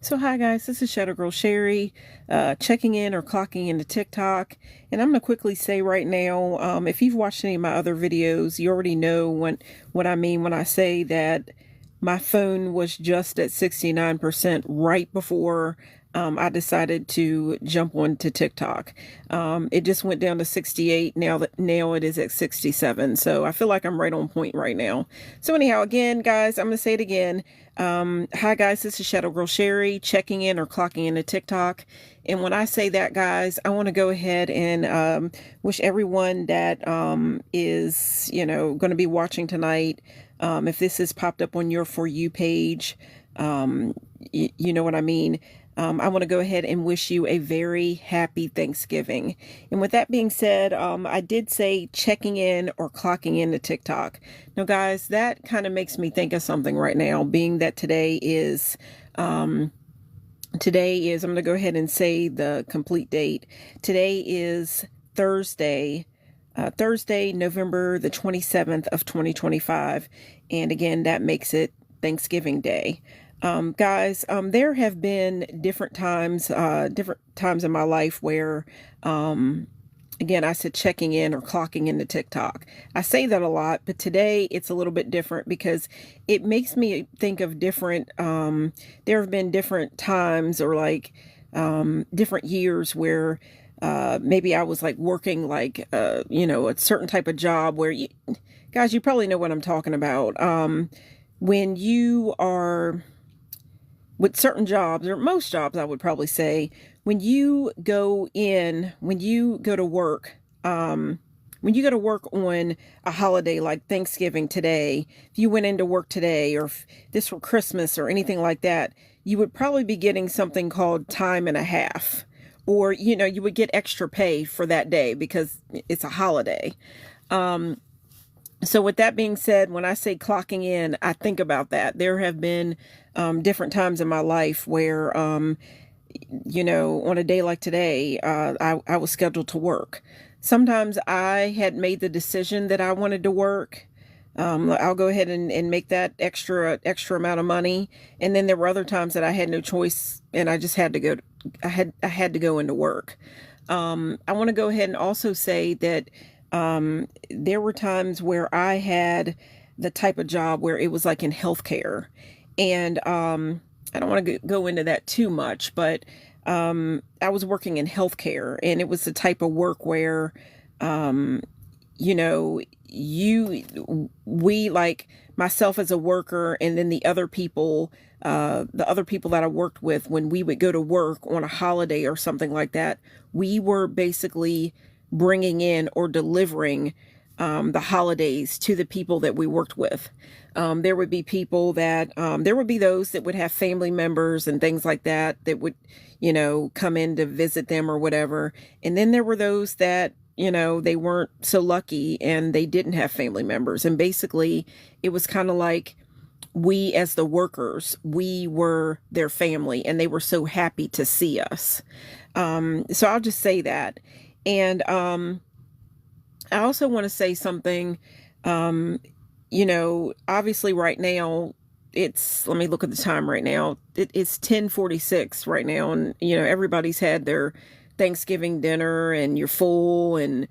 So hi guys, this is Shadow Girl Sherry, checking in or clocking into TikTok, and I'm gonna quickly say right now, if you've watched any of my other videos, you already know what I mean when I say that my phone was just at 69% right before I decided to jump onto TikTok. It just went down to 68. Now it is at 67. So I feel like I'm right on point right now. So anyhow, again, guys, I'm gonna say it again. Hi guys, this is Shadow Girl Sherry checking in or clocking into TikTok. And when I say that, guys, I want to go ahead and wish everyone that is, going to be watching tonight. If this has popped up on your For You page, you know what I mean. I want to go ahead and wish you a very happy Thanksgiving. And with that being said, I did say checking in or clocking into TikTok. Now, guys, that kind of makes me think of something right now, being that I'm going to go ahead and say the complete date. Today is Thursday, November the 27th of 2025. And again, that makes it Thanksgiving Day. Guys, there have been different times in my life where, again, I said checking in or clocking into TikTok. I say that a lot, but today it's a little bit different because it makes me think of there have been different times or different years where maybe I was like working a certain type of job where guys, you probably know what I'm talking about. When you are with certain jobs, or most jobs, I would probably say, when you go to work, when you go to work on a holiday like Thanksgiving today, if you went into work today, or if this were Christmas or anything like that, you would probably be getting something called time and a half, or, you would get extra pay for that day because it's a holiday. So with that being said, when I say clocking in, I think about that. There have been different times in my life where, on a day like today, I was scheduled to work. Sometimes I had made the decision that I wanted to work. I'll go ahead and make that extra amount of money. And then there were other times that I had no choice and I just had to go. I had to go into work. I want to go ahead and also say that there were times where I had the type of job where it was like in healthcare. And I don't want to go into that too much, but I was working in healthcare, and it was the type of work where, you know, we like myself as a worker, and then the other people that I worked with, when we would go to work on a holiday or something like that, we were basically bringing in or delivering the holidays to the people that we worked with. There would be there would be those that would have family members and things like that would, come in to visit them or whatever. And then there were those that, they weren't so lucky and they didn't have family members. And basically it was kind of like we, as the workers, we were their family and they were so happy to see us. So I'll just say that. And I also want to say something, obviously right now let me look at the time right now. It's 10:46 right now. And, everybody's had their Thanksgiving dinner and you're full. And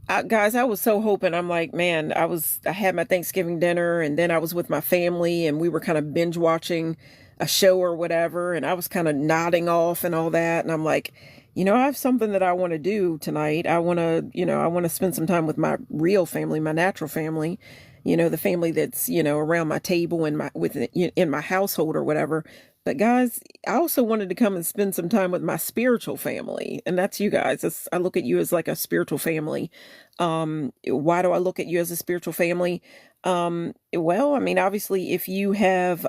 guys, I was so hoping, I'm like, man, I had my Thanksgiving dinner and then I was with my family and we were kind of binge watching a show or whatever. And I was kind of nodding off and all that. And I'm like, I have something that I want to do tonight. I want to spend some time with my real family, my natural family, the family that's, around my table and in my household or whatever. But guys, I also wanted to come and spend some time with my spiritual family. And that's you guys. I look at you as like a spiritual family. Why do I look at you as a spiritual family? Well, I mean, obviously if you have,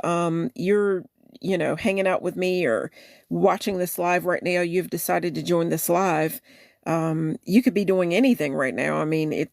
you're, hanging out with me or watching this live right now, you've decided to join this live. You could be doing anything right now. I mean,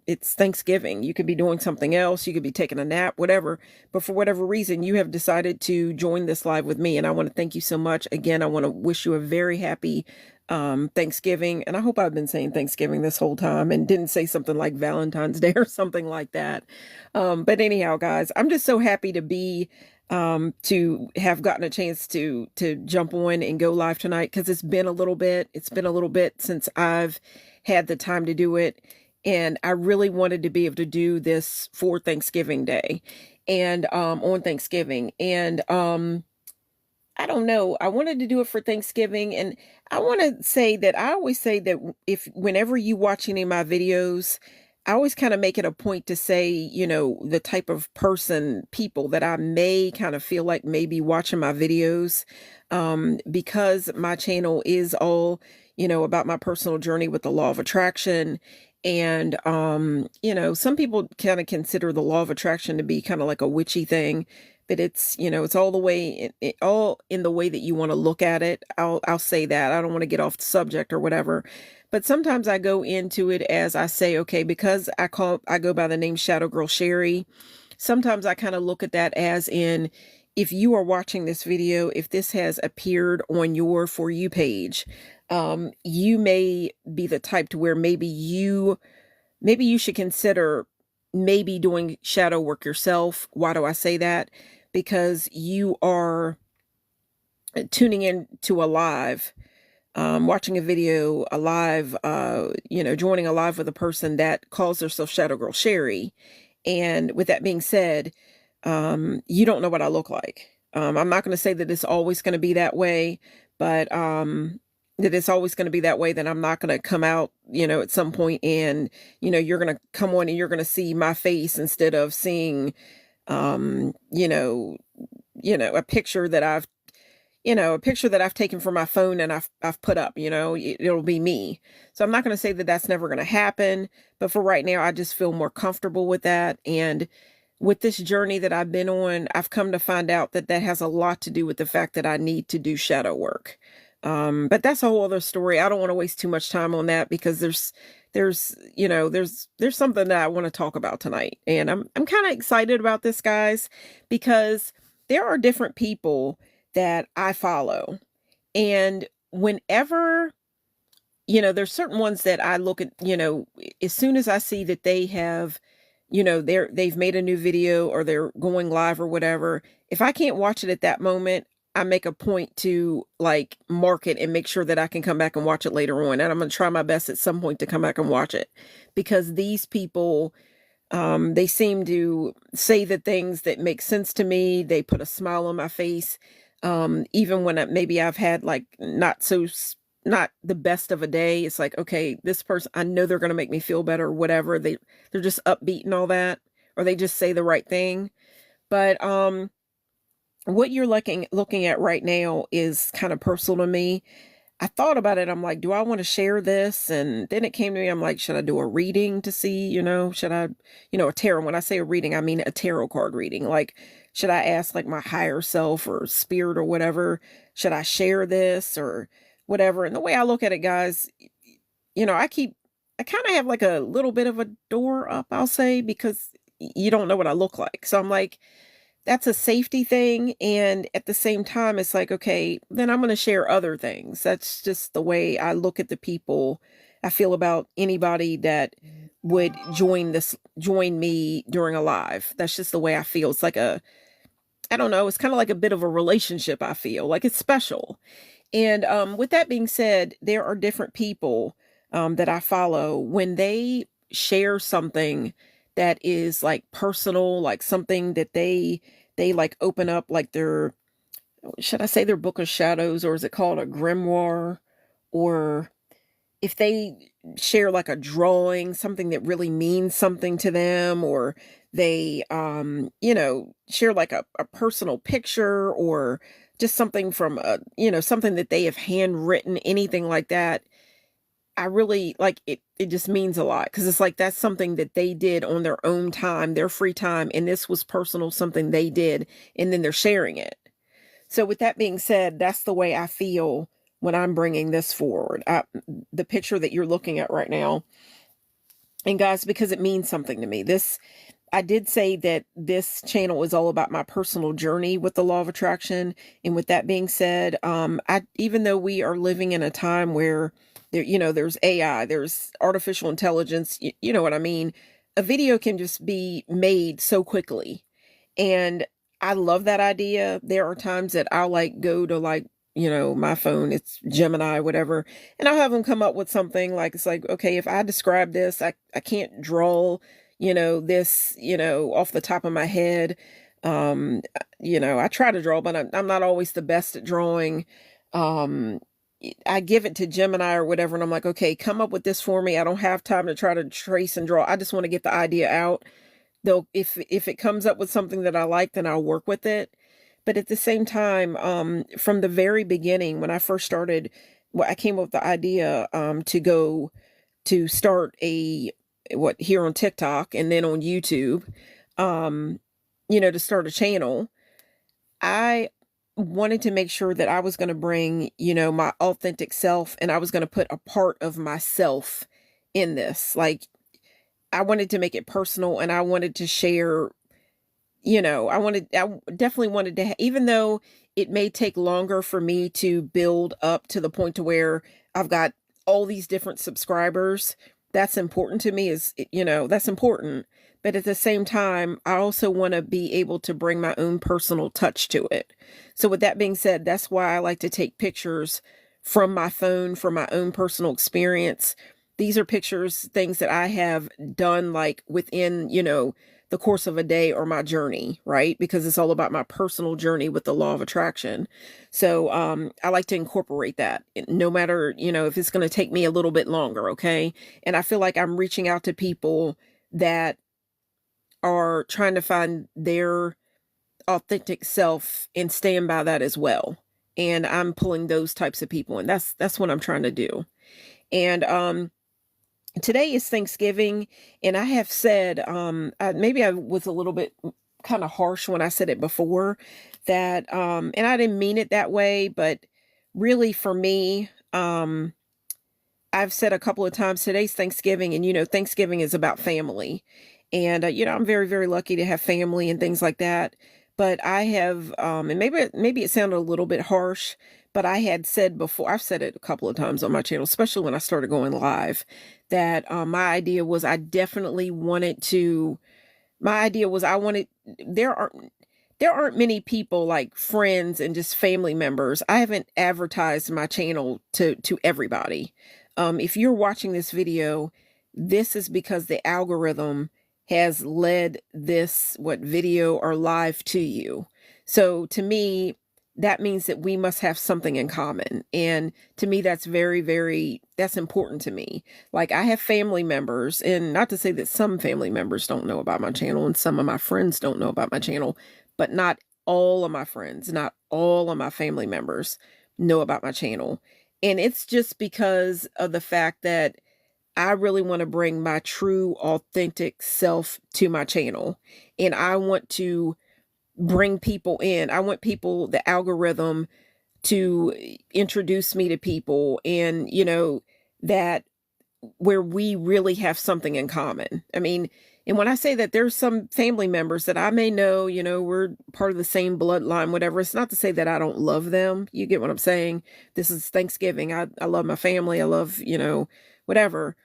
it's Thanksgiving. You could be doing something else. You could be taking a nap, whatever. But for whatever reason, you have decided to join this live with me. And I want to thank you so much. Again, I want to wish you a very happy Thanksgiving. And I hope I've been saying Thanksgiving this whole time and didn't say something like Valentine's Day or something like that. But anyhow, guys, I'm just so happy to be to have gotten a chance to jump on and go live tonight, because it's been a little bit. It's been a little bit since I've had the time to do it, and I really wanted to be able to do this for Thanksgiving Day, and on Thanksgiving, and I don't know. I wanted to do it for Thanksgiving, and I want to say that I always say that if whenever you watch any of my videos, I always kind of make it a point to say, the type of people that I may kind of feel like maybe watching my videos, because my channel is all, about my personal journey with the law of attraction. And, some people kind of consider the law of attraction to be kind of like a witchy thing, but it's all the way, all in the way that you want to look at it. I'll say that. I don't want to get off the subject or whatever. But sometimes I go into it as I say, okay, because I go by the name Shadow Girl Sherry. Sometimes I kind of look at that as in, if you are watching this video, if this has appeared on your For You page, you may be the type to where maybe you should consider maybe doing shadow work yourself. Why do I say that? Because you are tuning in to a live, watching a video, a live, joining a live with a person that calls herself Shadow Girl Sherry. And with that being said, you don't know what I look like. I'm not going to say that it's always going to be that way, but that it's always going to be that way, then I'm not going to come out, at some point and, you're going to come on and you're going to see my face instead of seeing, a picture that I've taken from my phone and I've put up, it'll be me. So I'm not going to say that that's never going to happen, but for right now, I just feel more comfortable with that. And with this journey that I've been on, I've come to find out that that has a lot to do with the fact that I need to do shadow work. But that's a whole other story. I don't want to waste too much time on that, because there's something that I want to talk about tonight. And I'm kind of excited about this, guys, because there are different people that I follow. And whenever, there's certain ones that I look at, as soon as I see that they have, they've made a new video or they're going live or whatever, if I can't watch it at that moment, I make a point to like mark it and make sure that I can come back and watch it later on. And I'm going to try my best at some point to come back and watch it, because these people, they seem to say the things that make sense to me. They put a smile on my face. Even when maybe I've had like not the best of a day, it's like, okay, this person, I know they're going to make me feel better or whatever. They're just upbeat and all that, or they just say the right thing. But, what you're looking at right now is kind of personal to me. I thought about it. I'm like, do I want to share this? And then it came to me. I'm like, should I do a reading to see, should I, a tarot? When I say a reading, I mean a tarot card reading. Like, should I ask like my higher self or spirit or whatever? Should I share this or whatever? And the way I look at it, guys, I kind of have like a little bit of a door up, I'll say, because you don't know what I look like. So I'm like, that's a safety thing. And at the same time, it's like, okay, then I'm going to share other things. That's just the way I look at the people. I feel about anybody that would join me during a live. That's just the way I feel. It's like I don't know, it's kind of like a bit of a relationship. I feel like it's special. And, with that being said, there are different people, that I follow. When they share something that is like personal, like something that they like open up, like should I say their book of shadows, or is it called a grimoire? Or if they share like a drawing, something that really means something to them, or they, share like a personal picture, or just something from something that they have handwritten, anything like that. I really like it. It just means a lot, because it's like that's something that they did on their own time, their free time, and this was personal, something they did, and then they're sharing it. So with that being said, that's the way I feel when I'm bringing this forward. The picture that you're looking at right now, and guys, because it means something to me. I did say that this channel is all about my personal journey with the law of attraction. And with that being said, even though we are living in a time where there's AI, there's artificial intelligence, you know what I mean? A video can just be made so quickly. And I love that idea. There are times that I'll like go to like, my phone, it's Gemini, whatever, and I'll have them come up with something like, it's like, okay, if I describe this, I can't draw, this, off the top of my head. I try to draw, but I'm not always the best at drawing. Um, I give it to Gemini or whatever, and I'm like, okay, come up with this for me. I don't have time to try to trace and draw. I just want to get the idea out. Though if it comes up with something that I like, then I'll work with it. But at the same time, from the very beginning, when I first started, well, I came up with the idea to start here on TikTok and then on YouTube, um, to start a channel. I wanted to make sure that I was going to bring, my authentic self, and I was going to put a part of myself in this. Like, I wanted to make it personal, and I wanted to share, I definitely wanted to, even though it may take longer for me to build up to the point to where I've got all these different subscribers. That's important to me, that's important. But at the same time, I also want to be able to bring my own personal touch to it. So with that being said, that's why I like to take pictures from my phone, from my own personal experience. These are pictures, things that I have done like within, the course of a day or my journey, right? Because it's all about my personal journey with the law of attraction. So I like to incorporate that, no matter, if it's going to take me a little bit longer, okay? And I feel like I'm reaching out to people that are trying to find their authentic self and stand by that as well. And I'm pulling those types of people, and that's what I'm trying to do. And today is Thanksgiving, and I have said, maybe I was a little bit kind of harsh when I said it before, that, and I didn't mean it that way, but really for me, I've said a couple of times, today's Thanksgiving, and Thanksgiving is about family. And I'm very, very lucky to have family and things like that. But I have, and maybe it sounded a little bit harsh, but I had said before, I've said it a couple of times on my channel, especially when I started going live, that my idea was I wanted, there aren't many people like friends and just family members. I haven't advertised my channel to everybody. If you're watching this video, this is because the algorithm has led this, video or live to you. So to me, that means that we must have something in common. And to me, that's very, very, that's important to me. Like, I have family members, and not to say that some family members don't know about my channel and some of my friends don't know about my channel, but not all of my friends, not all of my family members know about my channel. And it's just because of the fact that I really want to bring my true, authentic self to my channel. And I want to bring people in. I want people, the algorithm, to introduce me to people, and, that where we really have something in common. I mean, and when I say that, there's some family members that I may know, we're part of the same bloodline, whatever. It's not to say that I don't love them. You get what I'm saying? This is Thanksgiving. I love my family. I love, whatever.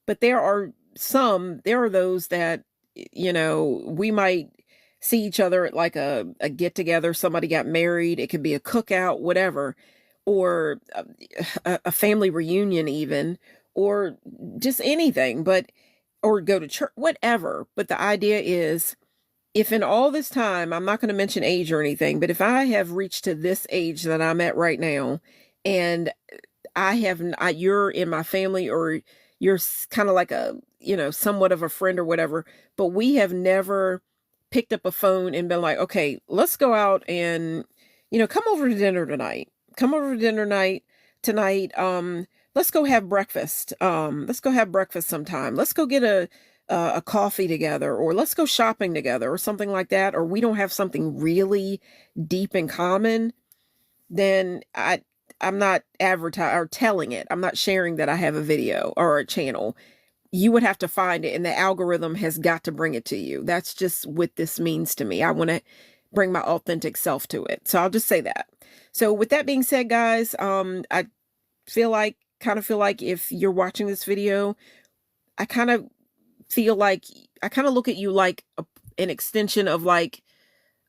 But there are those that, we might see each other at like a get together. Somebody got married. It could be a cookout, whatever, or a family reunion even, or just anything, or go to church, whatever. But the idea is, if in all this time, I'm not going to mention age or anything, but if I have reached to this age that I'm at right now, and you're in my family, or you're kind of like a, somewhat of a friend or whatever, but we have never picked up a phone and been like, okay, let's go out and, come over to dinner tonight. Come over to dinner tonight. Let's go have breakfast. Let's go have breakfast sometime. Let's go get a coffee together, or let's go shopping together, or something like that. Or we don't have something really deep in common, then I'm not advertising or telling it. I'm not sharing that I have a video or a channel. You would have to find it, and the algorithm has got to bring it to you. That's just what this means to me. I want to bring my authentic self to it. So I'll just say that. So with that being said, guys, I kind of feel like if you're watching this video, I kind of look at you like an extension of like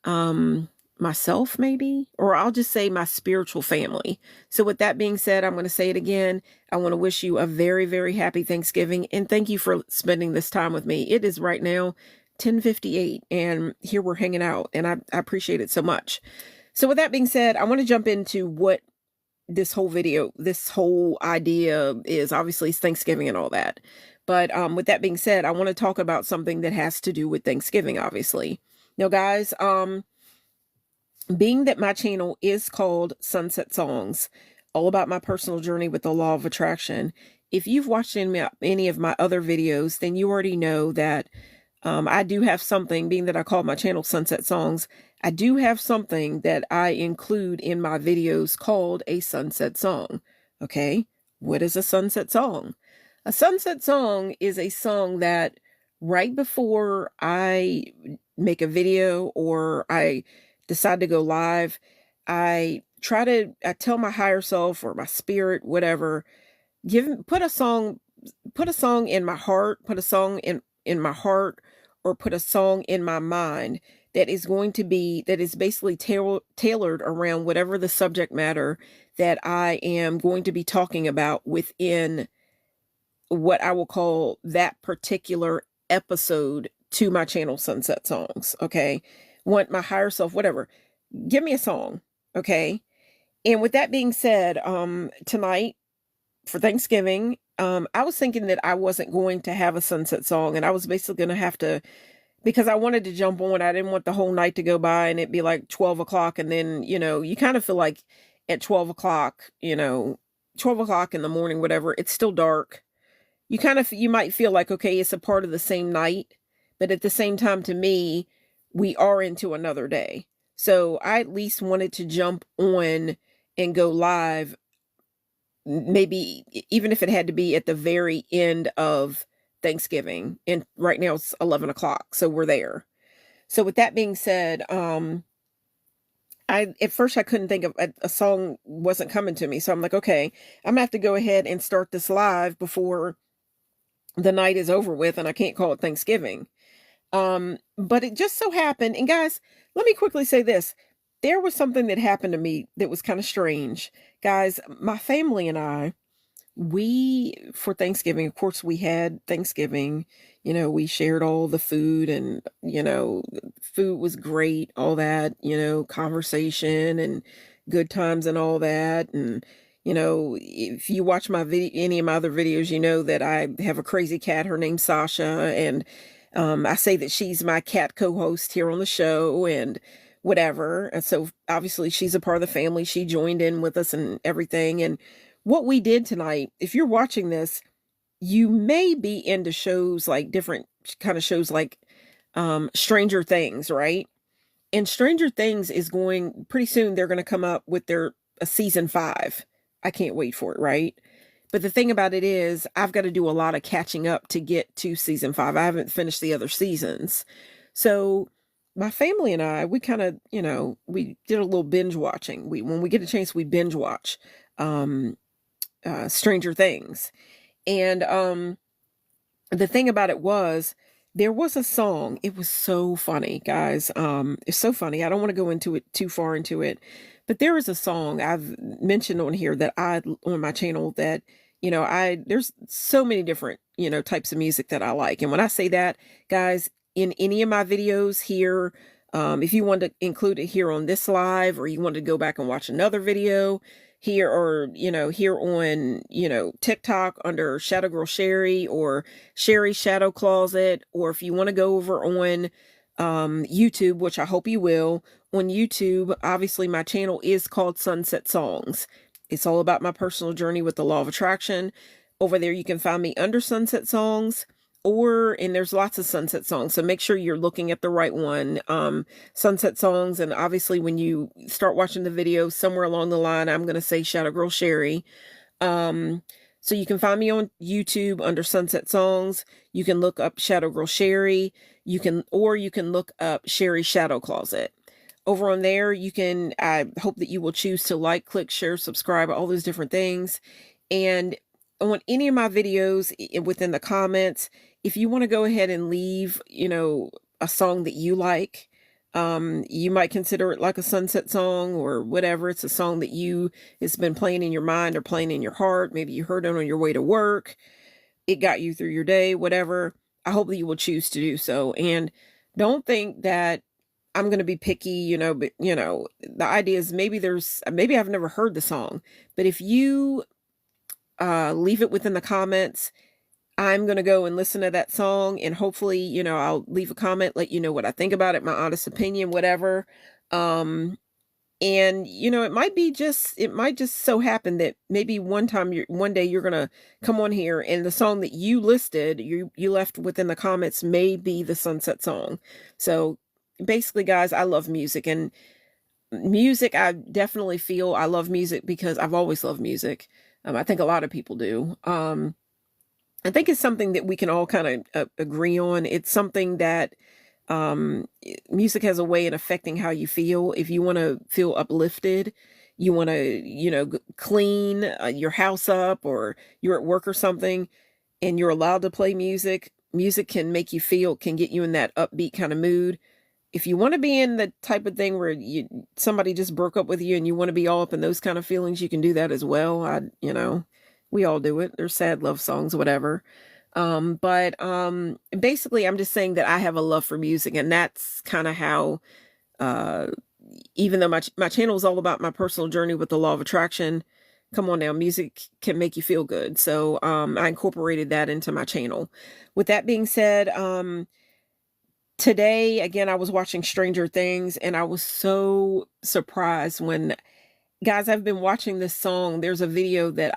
myself, maybe, or I'll just say my spiritual family. So with that being said, I'm going to say it again. I want to wish you a very, very happy Thanksgiving, and thank you for spending this time with me. It is right now 10:58, and here we're hanging out, and I appreciate it so much. So with that being said, I want to jump into what this whole idea is. Obviously it's Thanksgiving and all that. But with that being said, I want to talk about something that has to do with Thanksgiving, obviously. Now, guys, being that my channel is called Sunset Songs, all about my personal journey with the law of attraction, if you've watched any of my other videos, then you already know that I do have something, being that I call my channel Sunset Songs, I do have something that I include in my videos called a sunset song. Okay, what is a sunset song? A sunset song is a song that right before I make a video or I decide to go live, I tell my higher self or my spirit, whatever, put a song in my heart, put a song in my heart, or put a song in my mind that is basically tailored around whatever the subject matter that I am going to be talking about within what I will call that particular episode to my channel Sunset Songs. Okay. Want my higher self, whatever. Give me a song. Okay. And with that being said, tonight for Thanksgiving, I was thinking that I wasn't going to have a sunset song, and I was basically going to have to, because I wanted to jump on. I didn't want the whole night to go by and it'd be like 12 o'clock. And then, you kind of feel like at 12 o'clock, 12 o'clock in the morning, whatever, it's still dark. You might feel like, okay, it's a part of the same night, but at the same time, to me, we are into another day. So I at least wanted to jump on and go live, maybe even if it had to be at the very end of Thanksgiving. And right now it's 11 o'clock, so we're there. So with that being said, at first I couldn't think of a song, wasn't coming to me. So I'm like, okay, I'm gonna have to go ahead and start this live before the night is over with, and I can't call it Thanksgiving. But it just so happened, and guys, let me quickly say this. There was something that happened to me that was kind of strange. Guys, my family and I, for Thanksgiving, of course, we had Thanksgiving, we shared all the food, and, food was great, all that, conversation and good times and all that. And, if you watch any of my other videos, you know that I have a crazy cat. Her name's Sasha. And, I say that she's my cat co-host here on the show and whatever. And so obviously she's a part of the family. She joined in with us and everything. And what we did tonight, if you're watching this, you may be into shows like different kind of shows like Stranger Things, right? And Stranger Things is pretty soon, they're going to come up with their season 5. I can't wait for it, right? But the thing about it is, I've got to do a lot of catching up to get to season 5. I haven't finished the other seasons. So my family and I, we kind of, we did a little binge watching. When we get a chance, we binge watch Stranger Things. And the thing about it was, there was a song. It was so funny, guys. It's so funny. I don't want to go into it too far into it, but there is a song I've mentioned on here on my channel that, there's so many different, types of music that I like. And when I say that, guys, in any of my videos here, if you want to include it here on this live, or you want to go back and watch another video here, or, here on, TikTok under Shadow Girl Sherry or Sherry Shadow Closet, or if you want to go over on YouTube, which I hope you will, on YouTube, obviously my channel is called Sunset Songs. It's all about my personal journey with the law of attraction. Over there, you can find me under Sunset Songs, and there's lots of sunset songs. So make sure you're looking at the right one. Sunset Songs. And obviously when you start watching the video, somewhere along the line, I'm going to say Shadow Girl Sherry. So you can find me on YouTube under Sunset Songs. You can look up Shadow Girl Sherry. You can look up Sherry Shadow Closet. Over on there, I hope that you will choose to like, click, share, subscribe, all those different things. And on any of my videos, within the comments, if you want to go ahead and leave, a song that you like, You might consider it like a sunset song or whatever. It's a song that it's been playing in your mind or playing in your heart. Maybe you heard it on your way to work. It got you through your day, whatever. I hope that you will choose to do so. And don't think that I'm going to be picky, but the idea is maybe I've never heard the song, but if you leave it within the comments, I'm going to go and listen to that song, and hopefully, I'll leave a comment, let you know what I think about it, my honest opinion, whatever. And, it might just so happen that maybe one day you're going to come on here and the song that you listed, you left within the comments may be the sunset song. So basically, guys, I love music, and music, I definitely feel I love music because I've always loved music. I think a lot of people do. I think it's something that we can all kind of agree on. It's something that music has a way in affecting how you feel. If you want to feel uplifted, you want to, clean your house up, or you're at work or something, and you're allowed to play music, music can make you can get you in that upbeat kind of mood. If you want to be in the type of thing where somebody just broke up with you and you want to be all up in those kind of feelings, you can do that as well. We all do it. There's sad love songs, whatever. But basically, I'm just saying that I have a love for music, and that's kind of how, even though my channel is all about my personal journey with the law of attraction, come on now, music can make you feel good. So I incorporated that into my channel. With that being said, today, again, I was watching Stranger Things, and I was so surprised when, guys, I've been watching this song. There's a video that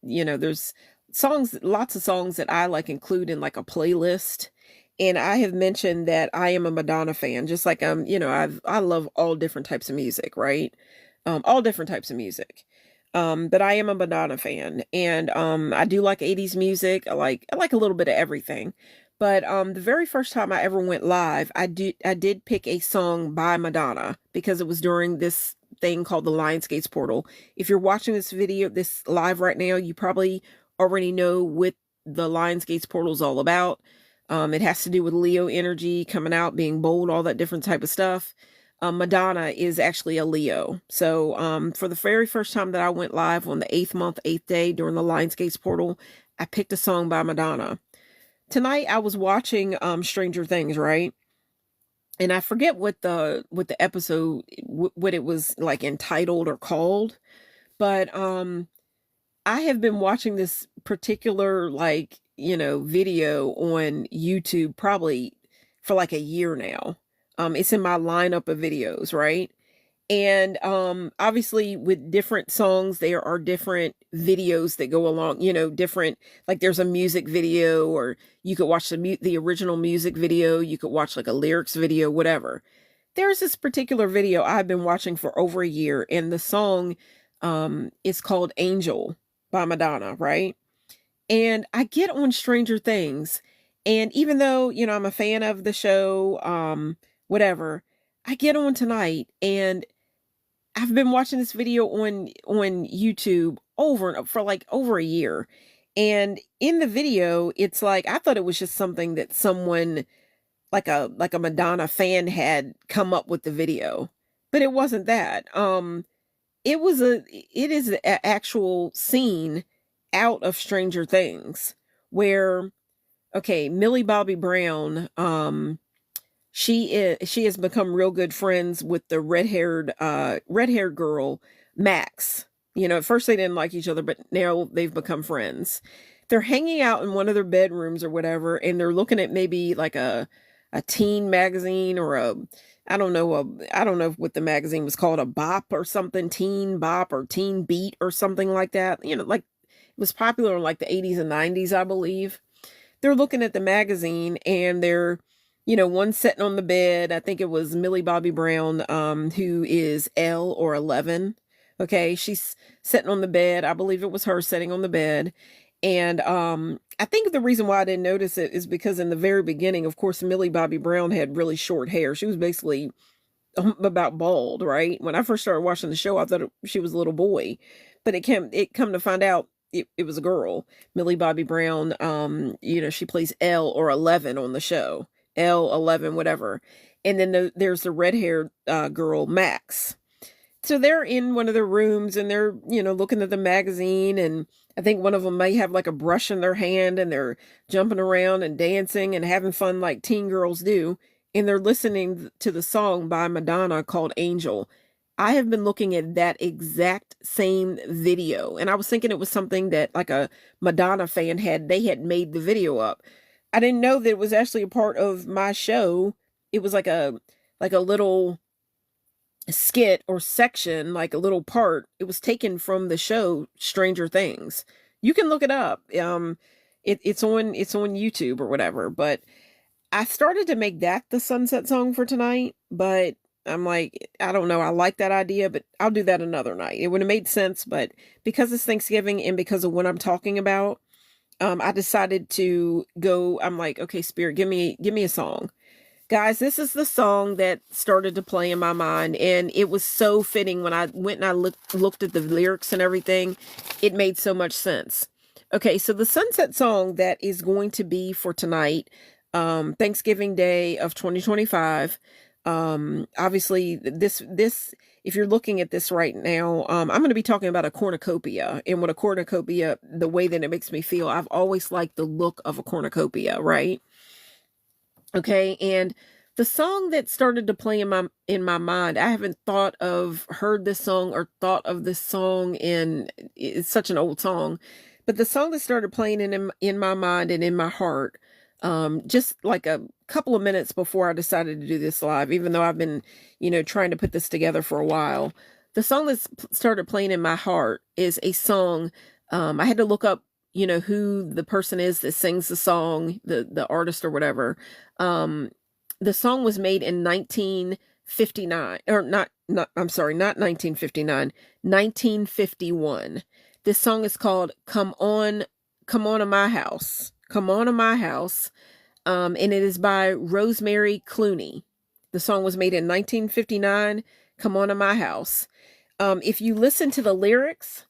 there's lots of songs that I like include in like a playlist. And I have mentioned that I am a Madonna fan, just like, I love all different types of music, right? All different types of music. But I am a Madonna fan, and I do like 80s music. I like a little bit of everything. But the very first time I ever went live, I did pick a song by Madonna because it was during this thing called the Lionsgates portal. If you're watching this live right now, you probably already know what the Lionsgates portal is all about. It has to do with Leo energy coming out, being bold, all that different type of stuff. Madonna is actually a Leo. So for the very first time that I went live on the 8th month, 8th day during the Lionsgates portal, I picked a song by Madonna. Tonight I was watching Stranger Things, right? And I forget what the episode, what it was like entitled or called, but I have been watching this particular video on YouTube probably for like a year now. It's in my lineup of videos, right? And obviously with different songs, there are different videos that go along, different, like there's a music video, or you could watch the original music video, you could watch like a lyrics video, whatever. There's this particular video I've been watching for over a year, and the song is called Angel by Madonna, right? And I get on Stranger Things, and even though, I'm a fan of the show, whatever, I get on tonight, and I've been watching this video on YouTube for like over a year. And in the video, it's like, I thought it was just something that someone like a Madonna fan had come up with the video, but it wasn't that. It is an actual scene out of Stranger Things where, okay, Millie Bobby Brown, she has become real good friends with the red-haired girl, Max. At first they didn't like each other, but now they've become friends. They're hanging out in one of their bedrooms or whatever, and they're looking at maybe like a teen magazine, or I don't know what the magazine was called, a Bop or something, Teen Bop or Teen Beat or something like that. Like it was popular in like the 80s and 90s, I believe. They're looking at the magazine, and they're, one sitting on the bed. I think it was Millie Bobby Brown, who is L or 11. Okay, she's sitting on the bed. I believe it was her sitting on the bed. And I think the reason why I didn't notice it is because in the very beginning, of course, Millie Bobby Brown had really short hair. She was basically about bald, right? When I first started watching the show, I thought she was a little boy, but it come to find out it was a girl. Millie Bobby Brown, she plays L or 11 on the show. L, 11, whatever. and then there's the red-haired girl, Max. So they're in one of their rooms and they're, looking at the magazine, and I think one of them may have like a brush in their hand, and they're jumping around and dancing and having fun like teen girls do. And they're listening to the song by Madonna called Angel. I have been looking at that exact same video, and I was thinking it was something that like a Madonna fan they had made the video up. I didn't know that it was actually a part of my show. It was like a little skit or section, like a little part. It was taken from the show Stranger Things. You can look it up. It's on YouTube or whatever. But I started to make that the sunset song for tonight, but I'm like, I don't know. I like that idea, but I'll do that another night. It would have made sense, but because it's Thanksgiving and because of what I'm talking about, I decided to go. I'm like, okay, Spirit, give me a song. Guys, this is the song that started to play in my mind, and it was so fitting when I went and I looked at the lyrics and everything. It made so much sense. Okay, so the sunset song that is going to be for tonight, Thanksgiving Day of 2025. Obviously, this if you're looking at this right now, I'm going to be talking about a cornucopia, and what a cornucopia, the way that it makes me feel. I've always liked the look of a cornucopia, right? Okay, and the song that started to play in my mind, I haven't heard this song or thought of this song it's such an old song, but the song that started playing in my mind and in my heart, just like a couple of minutes before I decided to do this live, even though I've been, trying to put this together for a while, the song that started playing in my heart is a song. I had to look up who the person is that sings the song, the artist or whatever. The song was made in 1959, or I'm sorry, not 1959, 1951. This song is called Come On to My House. Come On to My House. And it is by Rosemary Clooney. The song was made in 1959, Come On to My House. If you listen to the lyrics,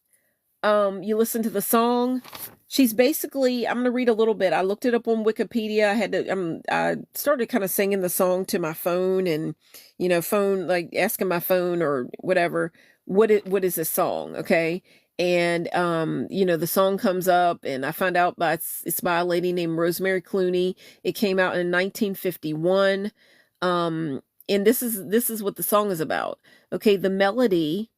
you listen to the song, she's basically, I'm going to read a little bit. I looked it up on Wikipedia. I started kind of singing the song to my phone and, like asking my phone or whatever, what is this song? Okay. And, the song comes up and I find out it's by a lady named Rosemary Clooney. It came out in 1951. And this is what the song is about. Okay. The melody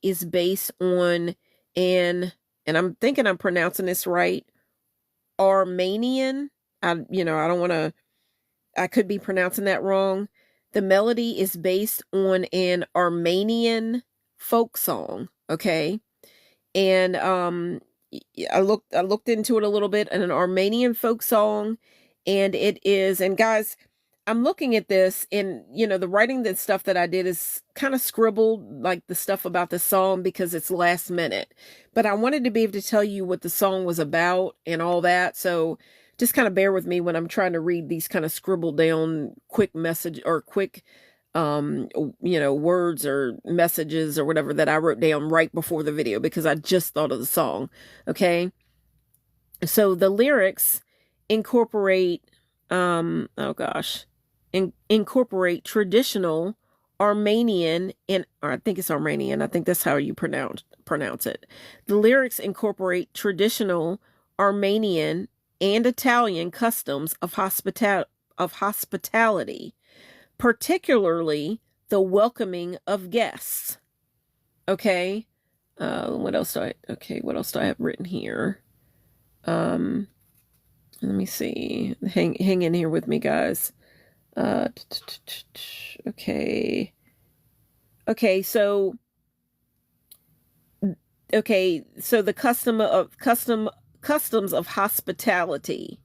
is based on and I'm thinking I'm pronouncing this right, Armenian. I could be pronouncing that wrong. The melody is based on an Armenian folk song. Okay. And, I looked into it a little bit, and an Armenian folk song, and it is, and guys, I'm looking at this, and the writing, that stuff that I did is kind of scribbled, like the stuff about the song, because it's last minute. But I wanted to be able to tell you what the song was about and all that. So just kind of bear with me when I'm trying to read these kind of scribbled down quick message or quick, words or messages or whatever that I wrote down right before the video, because I just thought of the song. Okay. So the lyrics incorporate, incorporate traditional Armenian, or I think it's Armenian. I think that's how you pronounce it. The lyrics incorporate traditional Armenian and Italian customs of hospitality, particularly the welcoming of guests. Okay. What else do I have written here? Let me see. Hang in here with me, guys. Okay. So the customs of hospitality,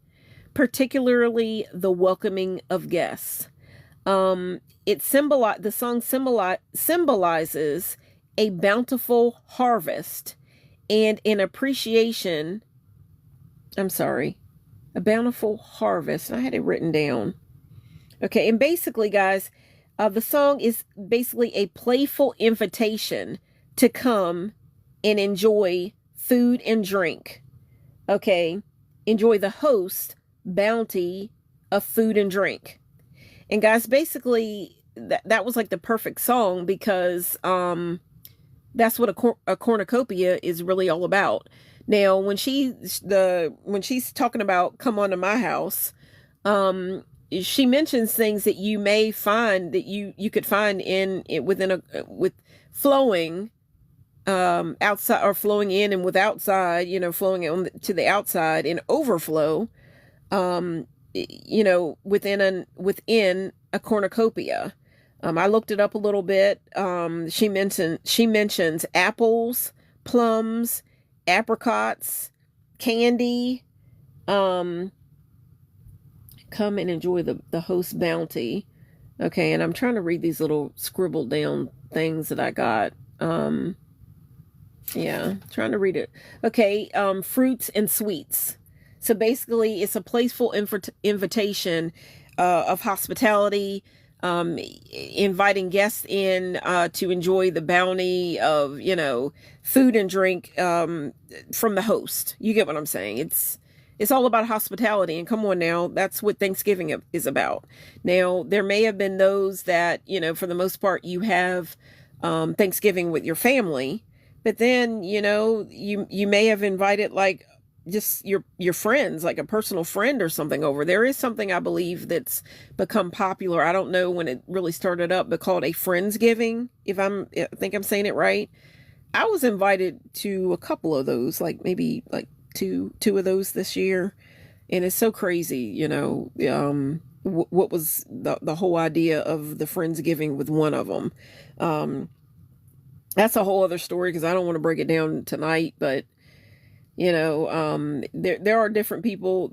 particularly the welcoming of guests. The song symbolizes a bountiful harvest and an appreciation. A bountiful harvest. I had it written down. Okay, and basically, guys, the song is basically a playful invitation to come and enjoy food and drink. Okay, enjoy the host bounty of food and drink. And guys, basically that was like the perfect song because that's what a cornucopia is really all about. Now, when she's talking about come on to my house, she mentions things that you may find that you could find in within a with flowing outside, or flowing in and with outside, flowing on to the outside in overflow, within a cornucopia. I looked it up a little bit. She mentions apples, plums, apricots, candy. Come and enjoy the host bounty. Okay, and I'm trying to read these little scribbled down things that I got. Yeah, trying to read it. Okay, fruits and sweets. So basically, it's a playful invitation of hospitality, inviting guests in to enjoy the bounty of, food and drink from the host. You get what I'm saying? It's all about hospitality. And come on now, that's what Thanksgiving is about. Now, there may have been those that, for the most part, you have Thanksgiving with your family, but then, you may have invited like just your friends, like a personal friend or something over. There is something I believe that's become popular. I don't know when it really started up, but called a Friendsgiving, I think I'm saying it right. I was invited to a couple of those, like maybe like two of those this year. And it's so crazy, what was the whole idea of the Friendsgiving with one of them. That's a whole other story because I don't want to break it down tonight, but there are different people.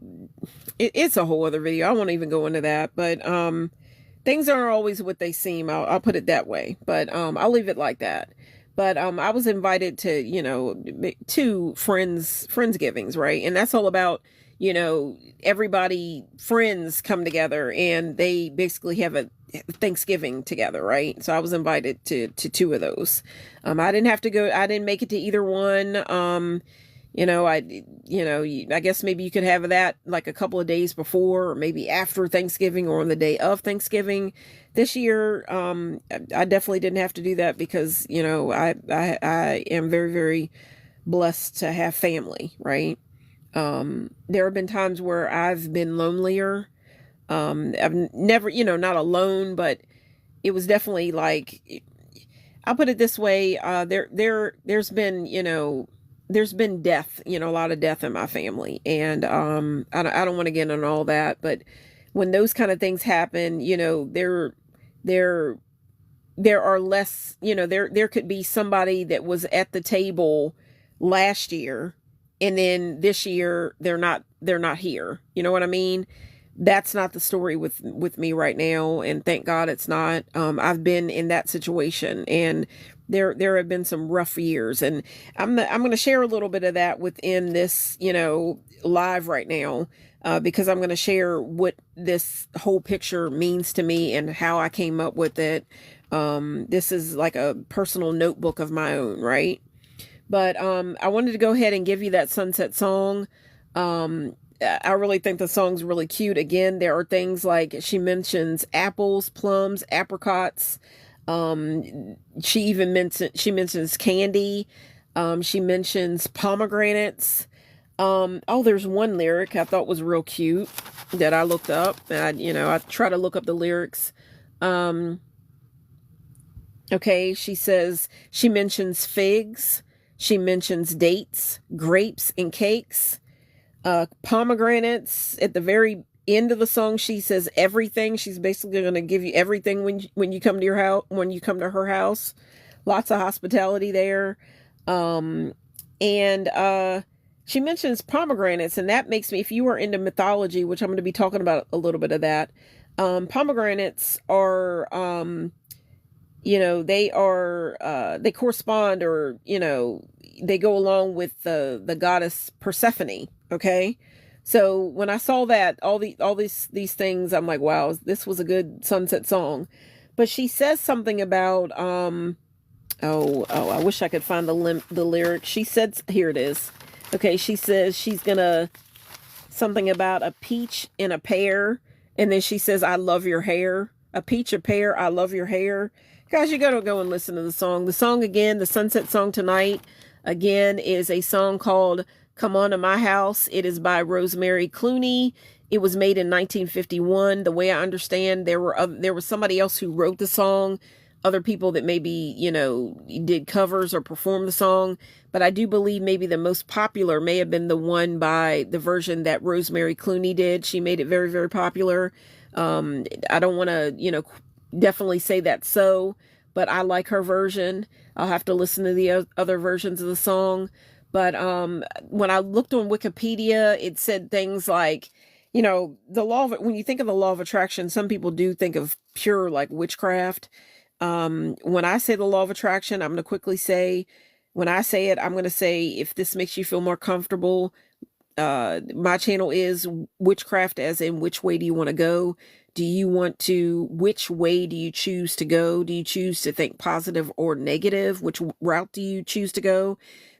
It's a whole other video. I won't even go into that, but things aren't always what they seem. I'll put it that way, but I'll leave it like that. But I was invited to to friendsgivings, right? And that's all about everybody, friends come together and they basically have a Thanksgiving together, right? So I was invited to two of those. I didn't have to go. I didn't make it to either one. I guess maybe you could have that like a couple of days before, or maybe after Thanksgiving, or on the day of Thanksgiving. This year, I definitely didn't have to do that because, I am very, very blessed to have family, right? There have been times where I've been lonelier. I've never, not alone, but it was definitely like, I'll put it this way. There's been death, a lot of death in my family. And, I don't want to get into all that, but when those kind of things happen, there are less, there could be somebody that was at the table last year, and then this year they're not here. You know what I mean? That's not the story with me right now. And thank God it's not. I've been in that situation, and there have been some rough years, and I'm going to share a little bit of that within this, live right now, because I'm going to share what this whole picture means to me and how I came up with it. This is like a personal notebook of my own, right? But I wanted to go ahead and give you that sunset song. I really think the song's really cute. Again, there are things like she mentions apples, plums, apricots. She mentions candy. She mentions pomegranates. There's one lyric I thought was real cute that I looked up. And I try to look up the lyrics. Okay, she mentions figs. She mentions dates, grapes, and cakes. Pomegranates. At the very end of the song, she says everything. She's basically going to give you everything when you come to your house, when you come to her house. Lots of hospitality there. And she mentions pomegranates, and that makes me, if you are into mythology, which I'm going to be talking about a little bit of that, pomegranates are, they correspond, or, they go along with the goddess Persephone. Okay. So when I saw that, all these things, I'm like, wow, this was a good sunset song. But she says something about, I wish I could find the lyric. She said, here it is. Okay. She says she's gonna, something about a peach and a pear. And then she says, I love your hair. A Peach, a Pear, I Love Your Hair. Guys, you gotta go and listen to the song. The song again, the sunset song tonight, again, is a song called Come On to My House. It is by Rosemary Clooney. It was made in 1951. The way I understand, there was somebody else who wrote the song, other people that maybe, did covers or performed the song. But I do believe maybe the most popular may have been the one by the version that Rosemary Clooney did. She made it very, very popular. I don't want to, definitely say that so, but I like her version. I'll have to listen to the other versions of the song. But when I looked on Wikipedia, it said things like, when you think of the law of attraction, some people do think of pure like witchcraft. When I say the law of attraction, I'm going to quickly say, when I say it, I'm going to say, if this makes you feel more comfortable, my channel is witchcraft, as in which way do you want to go? Which way do you choose to go? Do you choose to think positive or negative? Which route do you choose to go?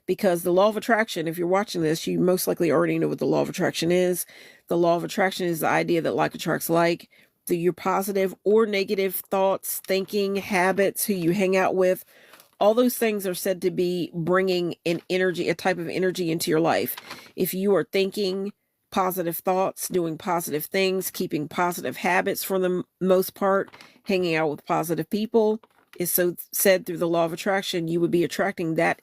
Because the law of attraction, if you're watching this, you most likely already know what the law of attraction is. The law of attraction is the idea that like attracts like. Through your positive or negative thoughts, thinking, habits, who you hang out with, all those things are said to be bringing an energy, a type of energy into your life. If you are thinking positive thoughts, doing positive things, keeping positive habits for the most part, hanging out with positive people, is so said through the law of attraction, you would be attracting that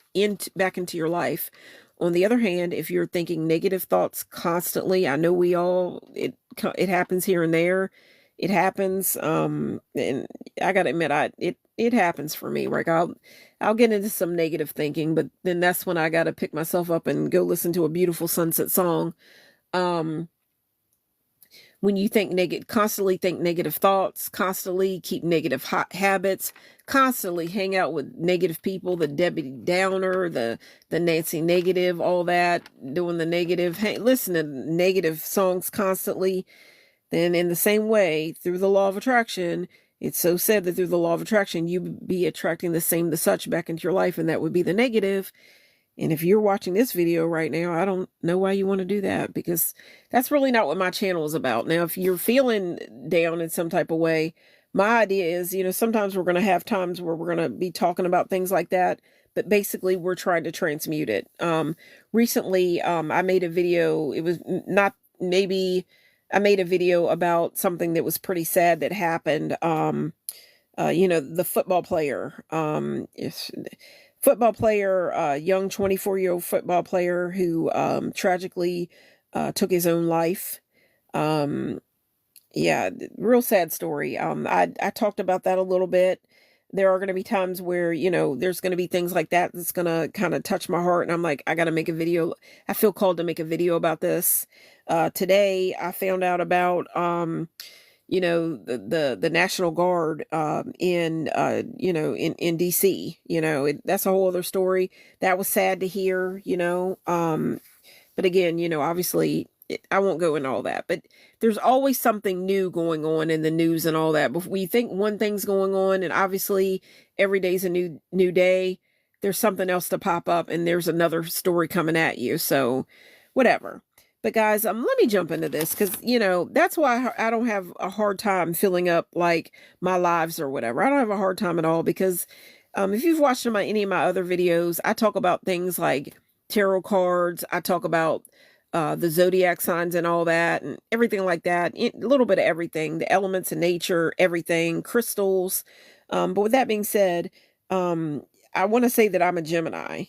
back into your life. On the other hand, if you're thinking negative thoughts constantly, I know it happens here and there. It happens, and I gotta admit, it happens for me. Like I'll get into some negative thinking, but then that's when I gotta pick myself up and go listen to a beautiful sunset song. When you constantly think negative thoughts, constantly keep negative habits, constantly hang out with negative people, the Debbie Downer, the Nancy Negative, all that, doing the negative, listen to negative songs constantly, then in the same way, through the law of attraction, it's so said that through the law of attraction, you be attracting the such back into your life, and that would be the negative. And if you're watching this video right now, I don't know why you want to do that, because that's really not what my channel is about. Now, if you're feeling down in some type of way, my idea is, sometimes we're going to have times where we're going to be talking about things like that, but basically we're trying to transmute it. Recently, I made a video. It was not maybe... I made a video about something that was pretty sad that happened. The football player, young 24-year-old football player who tragically took his own life. Yeah, real sad story. I talked about that a little bit. There are going to be times where, there's going to be things like that that's going to kind of touch my heart. And I'm like, I got to make a video. I feel called to make a video about this. Today, I found out about, the National Guard in D.C. That's a whole other story. That was sad to hear, but again, obviously, I won't go into all that, but there's always something new going on in the news and all that. But we think one thing's going on, and obviously every day's a new day. There's something else to pop up, and there's another story coming at you. So whatever. But guys, let me jump into this, because, that's why I don't have a hard time filling up like my lives or whatever. I don't have a hard time at all, because if you've watched any of my other videos, I talk about things like tarot cards. I talk about the zodiac signs and all that, and everything like that. A little bit of everything, the elements of nature, everything, crystals. But with that being said, I want to say that I'm a Gemini,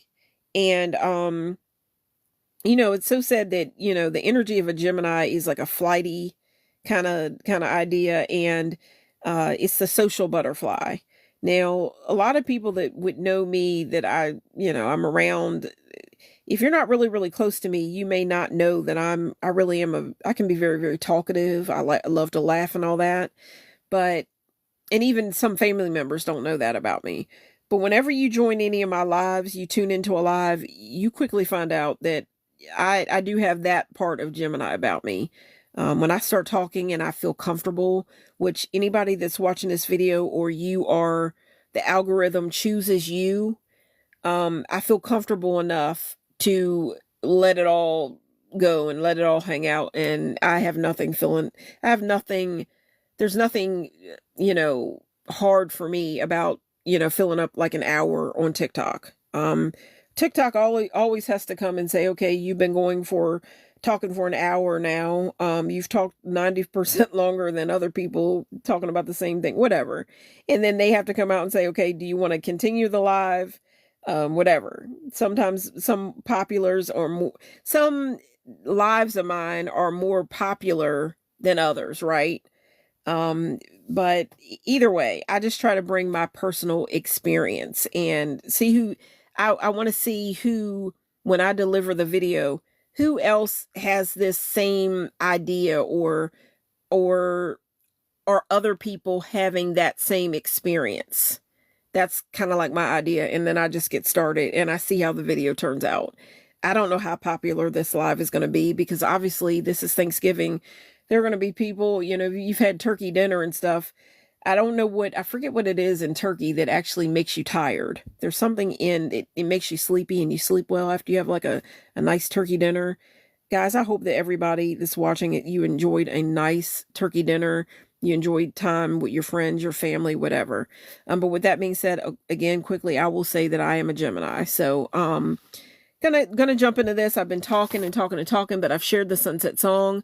and it's so said that the energy of a Gemini is like a flighty kind of idea, and it's the social butterfly. Now, a lot of people that would know me, that I'm around, if you're not really, really close to me, you may not know that I really am I can be very, very talkative. I love to laugh and all that. And even some family members don't know that about me. But whenever you join any of my lives, you tune into a live, you quickly find out that I do have that part of Gemini about me. When I start talking and I feel comfortable, which anybody that's watching this video, or the algorithm chooses you, I feel comfortable enough to let it all go and let it all hang out. And I have nothing there's nothing, hard for me about, filling up like an hour on TikTok. TikTok always has to come and say, okay, you've been talking for an hour now. You've talked 90% longer than other people talking about the same thing, whatever. And then they have to come out and say, okay, do you want to continue the live? Whatever. Sometimes some populars or some lives of mine are more popular than others, right? But either way, I just try to bring my personal experience and see who I want to see who, when I deliver the video, who else has this same idea or are other people having that same experience. That's kind of like my idea. And then I just get started and I see how the video turns out. I don't know how popular this live is going to be because obviously this is Thanksgiving. There are going to be people, you've had turkey dinner and stuff. I forget what it is in turkey that actually makes you tired. There's something in it, it makes you sleepy and you sleep well after you have like a nice turkey dinner. Guys, I hope that everybody that's watching it, you enjoyed a nice turkey dinner. You enjoyed time with your friends, your family, whatever. But with that being said, again, quickly, I will say that I am a Gemini. So, gonna jump into this. I've been talking and talking and talking, but I've shared the sunset song.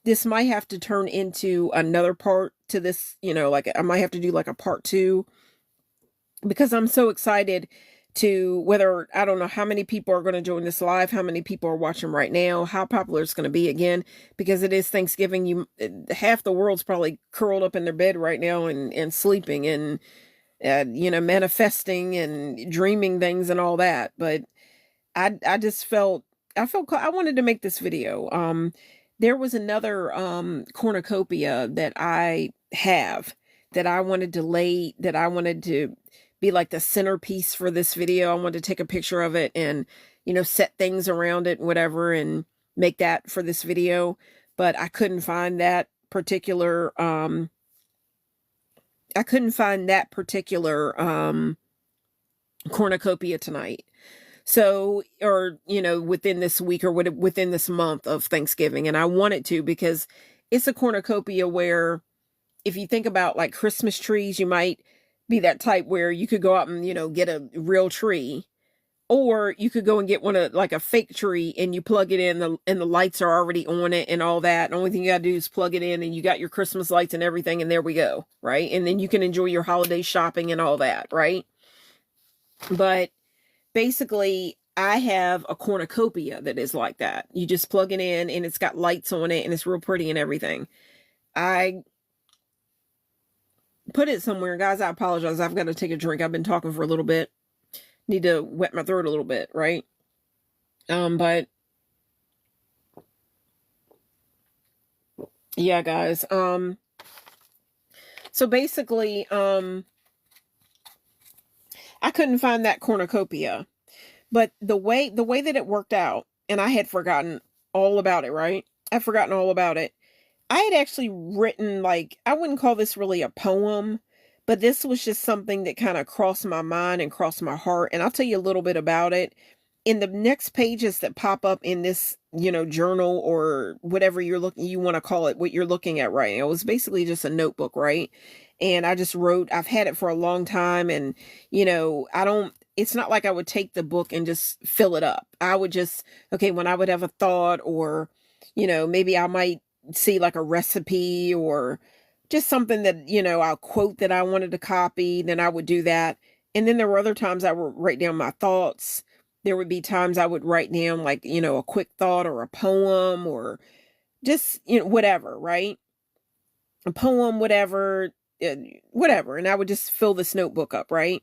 This might have to turn into another part to this, like I might have to do like a part 2 because I'm so excited to I don't know how many people are going to join this live, how many people are watching right now, how popular it's going to be again, because it is Thanksgiving. Half the world's probably curled up in their bed right now and sleeping and, manifesting and dreaming things and all that. But I just felt, I wanted to make this video. There was another cornucopia that I have that I wanted to be like the centerpiece for this video. I wanted to take a picture of it and, set things around it, whatever, and make that for this video. But I couldn't find that particular, cornucopia tonight. So, or, within this week or within this month of Thanksgiving. And I wanted to because it's a cornucopia where if you think about like Christmas trees, you might be that type where you could go out and, get a real tree, or you could go and get one of like a fake tree and you plug it in and the lights are already on it and all that. The only thing you got to do is plug it in and you got your Christmas lights and everything. And there we go. Right. And then you can enjoy your holiday shopping and all that. Right. But basically, I have a cornucopia that is like that. You just plug it in and it's got lights on it and it's real pretty and everything. I put it somewhere. Guys, I apologize. I've got to take a drink. I've been talking for a little bit. Need to wet my throat a little bit, right? But yeah, guys. So basically, I couldn't find that cornucopia. But the way that it worked out, and I had forgotten all about it, right? I'd forgotten all about it. I had actually written, like, I wouldn't call this really a poem, but this was just something that kind of crossed my mind and crossed my heart. And I'll tell you a little bit about it. In the next pages that pop up in this, journal or whatever you want to call it, what you're looking at right now, it was basically just a notebook, right? And I just wrote, I've had it for a long time. And, it's not like I would take the book and just fill it up. I would just, okay, when I would have a thought or, maybe I might see like a recipe or just something that, I'll quote that I wanted to copy, then I would do that. And then there were other times I would write down my thoughts. There would be times I would write down like, a quick thought or a poem or just, whatever, right? A poem, whatever. And I would just fill this notebook up, right?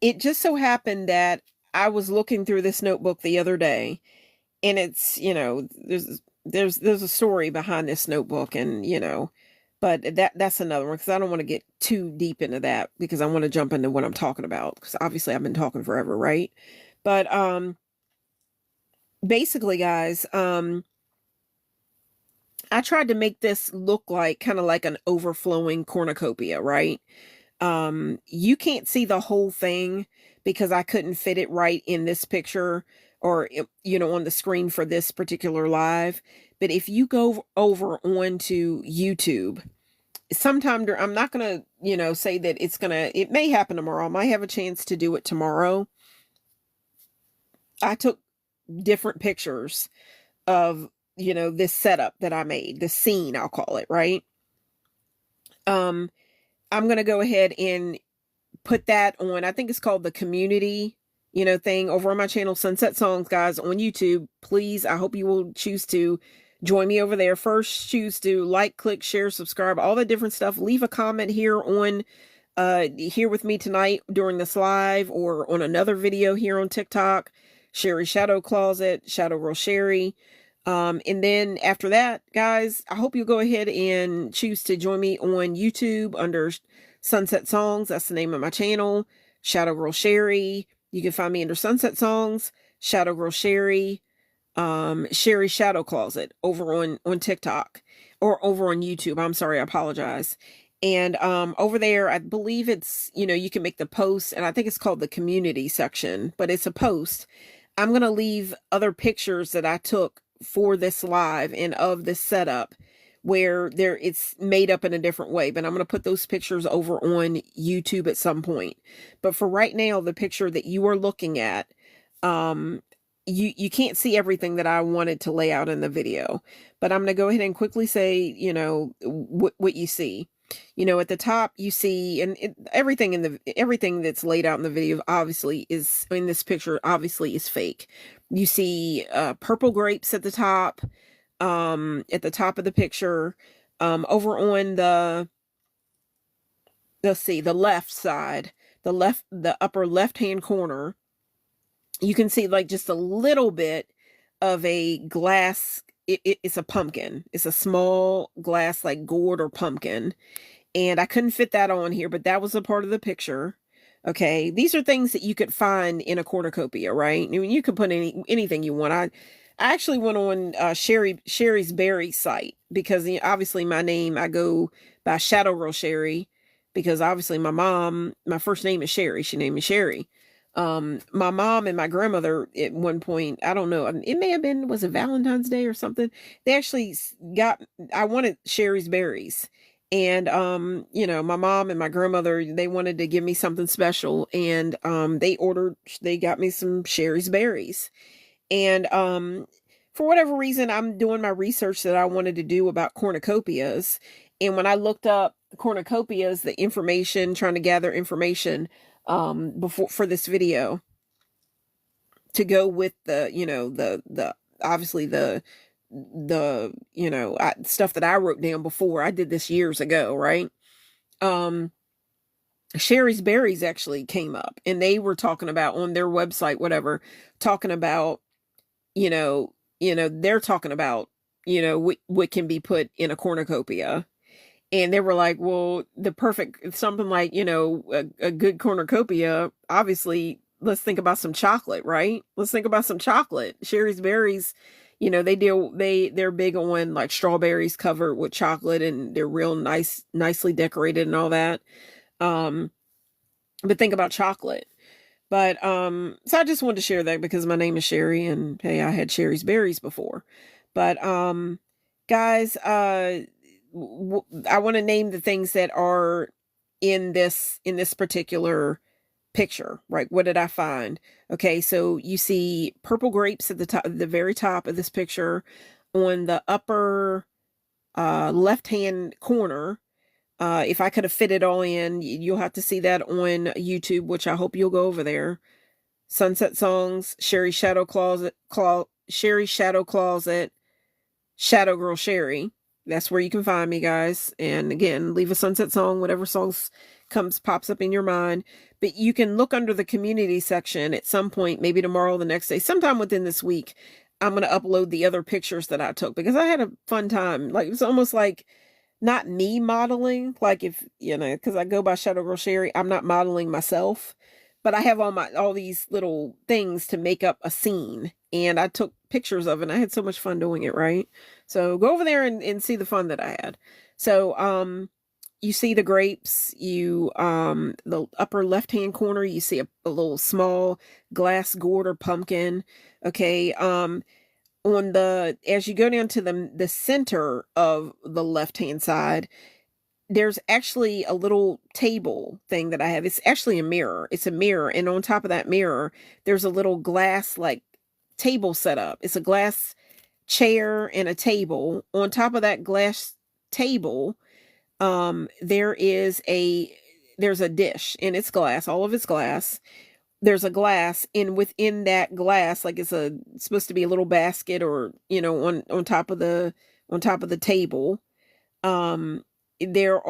It just so happened that I was looking through this notebook the other day, and it's, there's a story behind this notebook, and, but that's another one because I don't want to get too deep into that because I want to jump into what I'm talking about because obviously I've been talking forever, right? But basically, guys, I tried to make this look like kind of like an overflowing cornucopia, right? You can't see the whole thing because I couldn't fit it right in this picture or, on the screen for this particular live. But if you go over onto YouTube sometime, I'm not going to, say that it may happen tomorrow. I might have a chance to do it tomorrow. I took different pictures of, this setup that I made, the scene, I'll call it, right? I'm going to go ahead and put that on, I think it's called the community, thing over on my channel, Sunset Songs, guys, on YouTube. Please, I hope you will choose to join me over there. First, choose to like, click, share, subscribe, all the different stuff. Leave a comment here on, here with me tonight during this live, or on another video here on TikTok, Sherry Shadow Closet, Shadow Girl Sherry. And then after that, guys, I hope you'll go ahead and choose to join me on YouTube under Sunset Songs. That's the name of my channel, Shadow Girl Sherry. You can find me under Sunset Songs, Shadow Girl Sherry, Sherry Shadow Closet over on TikTok, or over on YouTube. I'm sorry, I apologize. And over there, I believe it's, you can make the post, and I think it's called the community section, but it's a post. I'm going to leave other pictures that I took for this live and of this setup, where it's made up in a different way, but I'm going to put those pictures over on YouTube at some point. But for right now, the picture that you are looking at, you can't see everything that I wanted to lay out in the video, but I'm going to go ahead and quickly say, what you see. At the top you see, and everything that's laid out in the video obviously is, in this picture, obviously is fake. You see purple grapes at the top of the picture. Over on the, let's see, the left side, the upper left hand corner, you can see like just a little bit of a glass. It's a pumpkin. It's a small glass, like gourd or pumpkin. And I couldn't fit that on here, but that was a part of the picture. Okay. These are things that you could find in a cornucopia, right? I mean, you could put anything you want. I actually went on Sherry's Berry site, because obviously my name, I go by Shadow Girl Sherry, because obviously my first name is Sherry. She named me Sherry. My mom and my grandmother at one point, I don't know, it may have been, was it Valentine's Day or something? They actually I wanted Sherry's Berries. And, my mom and my grandmother, they wanted to give me something special. And, they got me some Sherry's Berries. And, for whatever reason, I'm doing my research that I wanted to do about cornucopias. And when I looked up cornucopias, the information, trying to gather information, for this video to go with the, the obviously the stuff that I wrote down before. I did this years ago, right? Sherry's Berries actually came up, and they were talking about on their website, whatever, talking about, they're talking about, what can be put in a cornucopia. And they were like, well, something like, a good cornucopia, obviously, let's think about some chocolate, right? Let's think about some chocolate. Sherry's Berries, they're big on like strawberries covered with chocolate, and they're real nicely decorated and all that. But think about chocolate. But, so I just wanted to share that because my name is Sherry, and hey, I had Sherry's Berries before. But, guys, I want to name the things that are in this particular picture, right? What did I find? Okay, so you see purple grapes at the top, the very top of this picture. On the upper left-hand corner, if I could have fit it all in, you'll have to see that on YouTube, which I hope you'll go over there. Sunset Songs, Sherry Shadow Closet, Sherry Shadow Closet, Shadow Girl Sherry. That's where you can find me, guys. And again, leave a sunset song, whatever songs pops up in your mind. But you can look under the community section at some point, maybe tomorrow, the next day, sometime within this week. I'm going to upload the other pictures that I took, because I had a fun time. Like, it was almost like not me modeling, like, if, because I go by Shadow Girl Sherry, I'm not modeling myself, but I have all these little things to make up a scene, and I took pictures of it, and I had so much fun doing it, right? So go over there and see the fun that I had. So, you see the grapes, the upper left-hand corner, you see a little small glass gourd or pumpkin. Okay. As you go down to the center of the left-hand side, there's actually a little table thing that I have. It's actually a mirror. It's a mirror. And on top of that mirror, there's a little glass like table set up. It's a glass chair and a table. On top of that glass table, there is there's a dish, and it's glass, all of it's glass. There's a glass, and within that glass, like it's supposed to be a little basket, or on top of the table. Um, there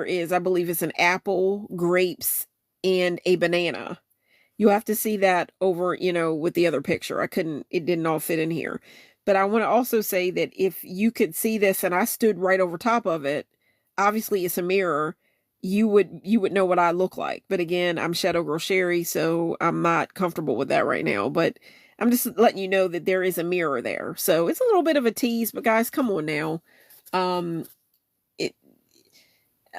is, I believe it's an apple, grapes, and a banana. You have to see that over, with the other picture. It didn't all fit in here. But I want to also say that if you could see this and I stood right over top of it, obviously it's a mirror, you would know what I look like. But again, I'm Shadow Girl Sherry, so I'm not comfortable with that right now. But I'm just letting you know that there is a mirror there. So it's a little bit of a tease, but guys, come on now. Um, it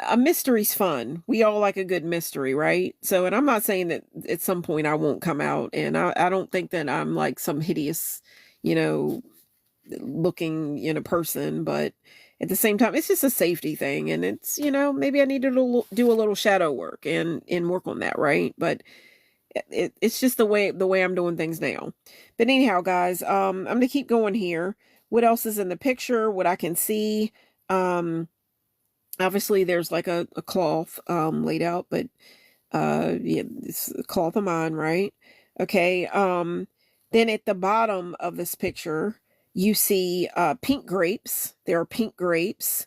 A mystery's fun. We all like a good mystery, right? So, and I'm not saying that at some point I won't come out, and I don't think that I'm like some hideous, you know, looking, person, but at the same time, it's just a safety thing, and it's, maybe I need to do a little shadow work and work on that, right? But it's just the way I'm doing things now. But anyhow, guys, I'm gonna keep going here. What else is in the picture? What I can see. Obviously there's like a cloth laid out, but yeah, it's a cloth of mine, right? Okay. Then at the bottom of this picture, you see pink grapes. There are pink grapes.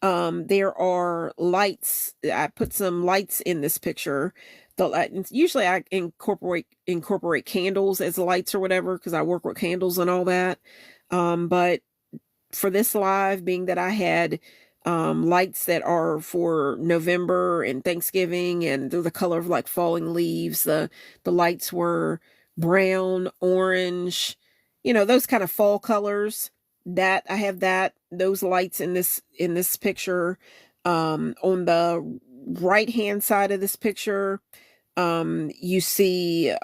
There are lights. I put some lights in this picture. Usually I incorporate candles as lights or whatever, because I work with candles and all that. But for this live, being that I had lights that are for November and Thanksgiving, and they're the color of like falling leaves. The lights were brown, orange, those kind of fall colors. That I have those lights in this picture. On the right hand side of this picture, you see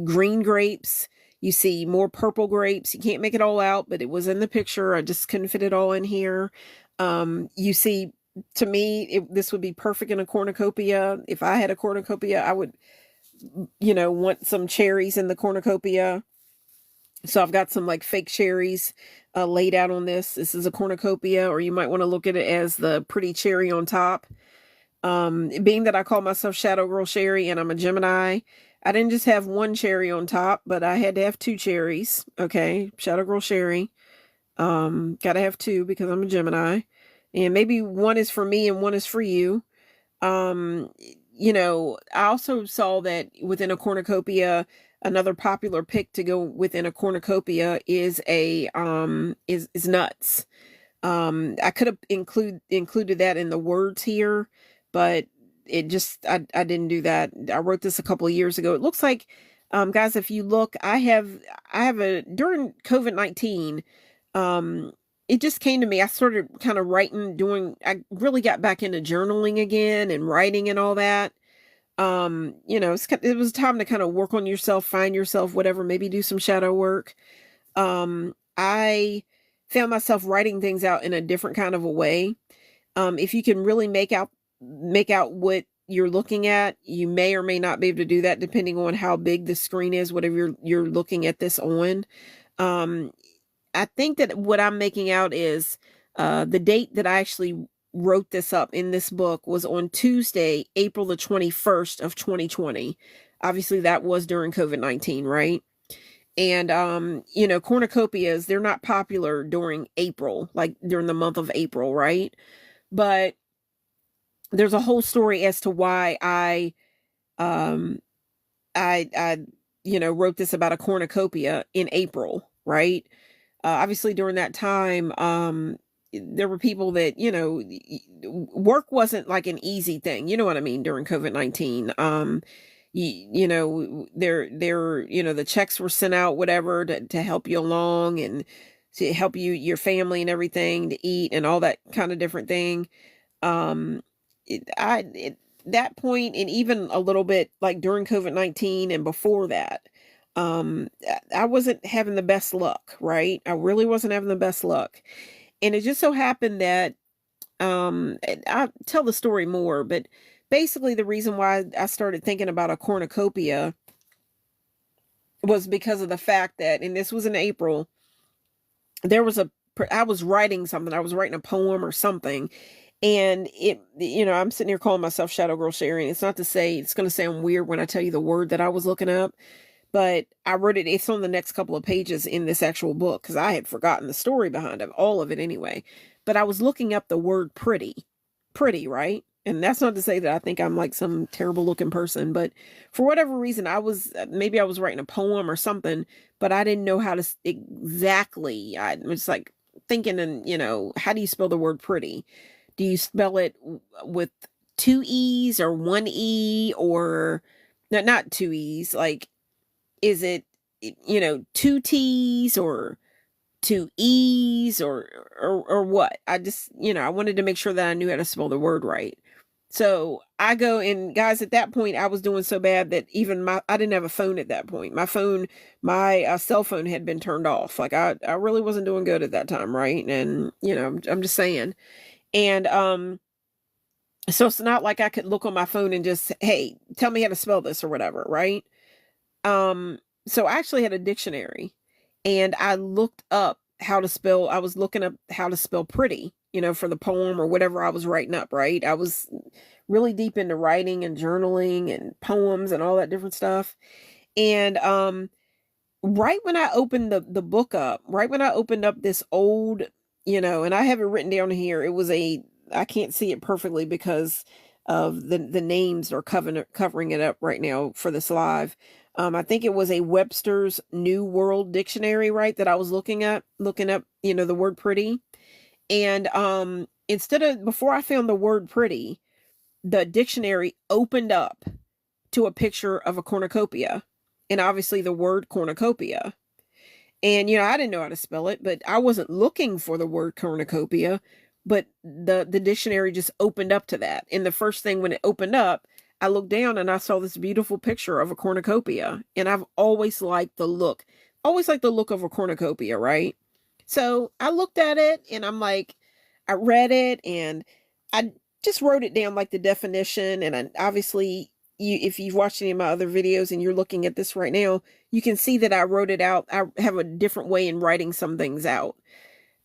green grapes. You see more purple grapes. You can't make it all out, but it was in the picture. I just couldn't fit it all in here. You see, to me, this would be perfect in a cornucopia. If I had a cornucopia, I would, want some cherries in the cornucopia. So I've got some like fake cherries laid out on this. This is a cornucopia, or you might want to look at it as the pretty cherry on top. Being that I call myself Shadow Girl Sherry and I'm a Gemini, I didn't just have one cherry on top, but I had to have two cherries. Okay, Shadow Girl Sherry. Gotta have two because I'm a Gemini. And maybe one is for me and one is for you. I also saw that within a cornucopia, another popular pick to go within a cornucopia is is nuts. I could have included that in the words here, but I didn't do that. I wrote this a couple of years ago. It looks like, guys, if you look, I have during COVID-19, it just came to me. I started kind of I really got back into journaling again and writing and all that. It was time to kind of work on yourself, find yourself, whatever, maybe do some shadow work. I found myself writing things out in a different kind of a way. If you can really make out what you're looking at, you may or may not be able to do that depending on how big the screen is, whatever you're looking at this on. I think that what I'm making out is the date that I actually wrote this up in this book was on Tuesday, April the 21st of 2020. Obviously that was during COVID-19, right? And, cornucopias, they're not popular during April, like during the month of April, right? But there's a whole story as to why um, I wrote this about a cornucopia in April, right? Obviously during that time, there were people that, work wasn't like an easy thing. You know what I mean? During COVID-19, the checks were sent out, whatever, to help you along and to help your family and everything, to eat and all that kind of different thing. That point, and even a little bit like during COVID-19 and before that, I wasn't having the best luck, right? I really wasn't having the best luck. And it just so happened that I'll tell the story more, but basically the reason why I started thinking about a cornucopia was because of the fact that, and this was in April, there was I was writing something. I was writing a poem or something. And I'm sitting here calling myself Shadow Girl Sherry. And it's not to say, it's going to sound weird when I tell you the word that I was looking up, but I wrote it. It's on the next couple of pages in this actual book because I had forgotten the story behind it, all of it anyway. But I was looking up the word pretty, right? And that's not to say that I think I'm like some terrible looking person, but for whatever reason, maybe I was writing a poem or something, but I didn't know how to exactly. I was like thinking, and how do you spell the word pretty? Do you spell it with two E's or one E, or not two E's? Like, is it, two T's or two E's or what? I just, I wanted to make sure that I knew how to spell the word right. So I go, and guys, at that point, I was doing so bad that even I didn't have a phone at that point. My cell phone had been turned off. Like I really wasn't doing good at that time. Right. And, I'm just saying. And, so it's not like I could look on my phone and just, hey, tell me how to spell this or whatever. Right. So I actually had a dictionary, and I looked up I was looking up how to spell pretty, for the poem or whatever I was writing up, right? I was really deep into writing and journaling and poems and all that different stuff. And right when I opened the book up, right when I opened up this old, and I have it written down here, I can't see it perfectly because of the names are covering it up right now for this live. I think it was a Webster's New World Dictionary, right, that I was looking up, the word pretty. And before I found the word pretty, the dictionary opened up to a picture of a cornucopia, and obviously the word cornucopia. And, I didn't know how to spell it, but I wasn't looking for the word cornucopia, but the dictionary just opened up to that. And the first thing when it opened up, I looked down and I saw this beautiful picture of a cornucopia. And I've always liked the look of a cornucopia, right? So I looked at it and I'm like, I read it and I just wrote it down, like the definition. And obviously, if you've watched any of my other videos and you're looking at this right now, you can see that I wrote it out. I have a different way in writing some things out.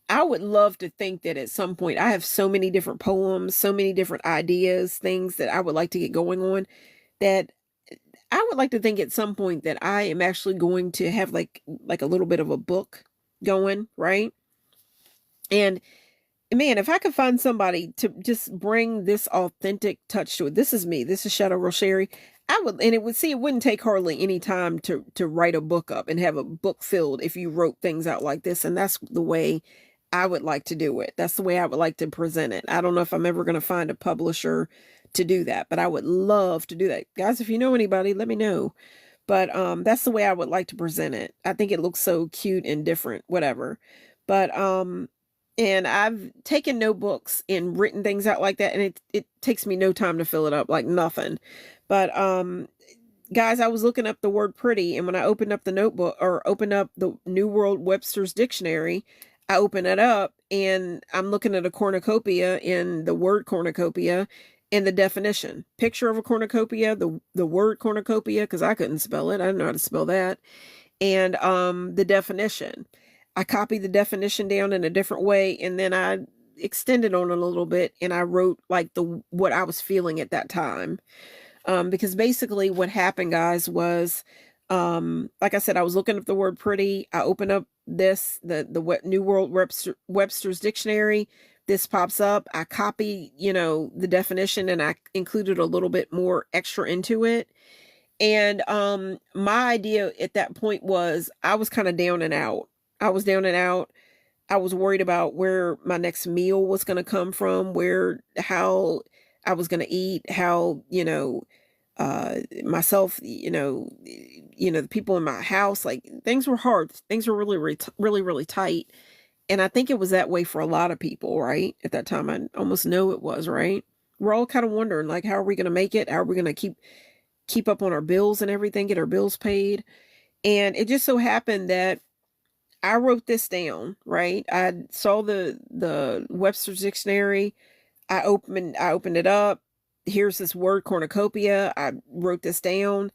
I would love to think that at some point I have so many different poems, so many different ideas, things that I would like to get going on, that I would like to think at some point that I am actually going to have like a little bit of a book going, right? And man, if I could find somebody to just bring this authentic touch to it, this is me, this is Shadow Girl Sherry. I would, and it wouldn't take hardly any time to write a book up and have a book filled if you wrote things out like this. And that's the way I would like to do it. That's the way I would like to present it. I don't know if I'm ever going to find a publisher to do that, but I would love to do that. Guys, if you know anybody, let me know. But that's the way I would like to present it. I think it looks so cute and different, whatever. But and I've taken notebooks and written things out like that, and it takes me no time to fill it up, like nothing. But guys, I was looking up the word pretty, and when I opened up the notebook or opened up the New World Webster's Dictionary, I open it up and I'm looking at a cornucopia in the word cornucopia and the definition. Picture of a cornucopia, the word cornucopia, because I couldn't spell it. I didn't know how to spell that. And the definition. I copied the definition down in a different way, and then I extended on it a little bit, and I wrote like what I was feeling at that time. Because basically what happened, guys, was like I said, I was looking up the word pretty. I opened up the New World Webster's Dictionary. This pops up. I copy, the definition, and I included a little bit more extra into it. And my idea at that point was I was kind of down and out. I was down and out. I was worried about where my next meal was going to come from, how I was going to eat, how, myself, the people in my house, like things were hard. Things were really, really, really, really tight. And I think it was that way for a lot of people, right? At that time, I almost know it was, right? We're all kind of wondering, like, how are we going to make it? How are we going to keep up on our bills and everything, get our bills paid? And it just so happened that I wrote this down, right? I saw the Webster's Dictionary. I opened it up. Here's this word cornucopia. I wrote this down.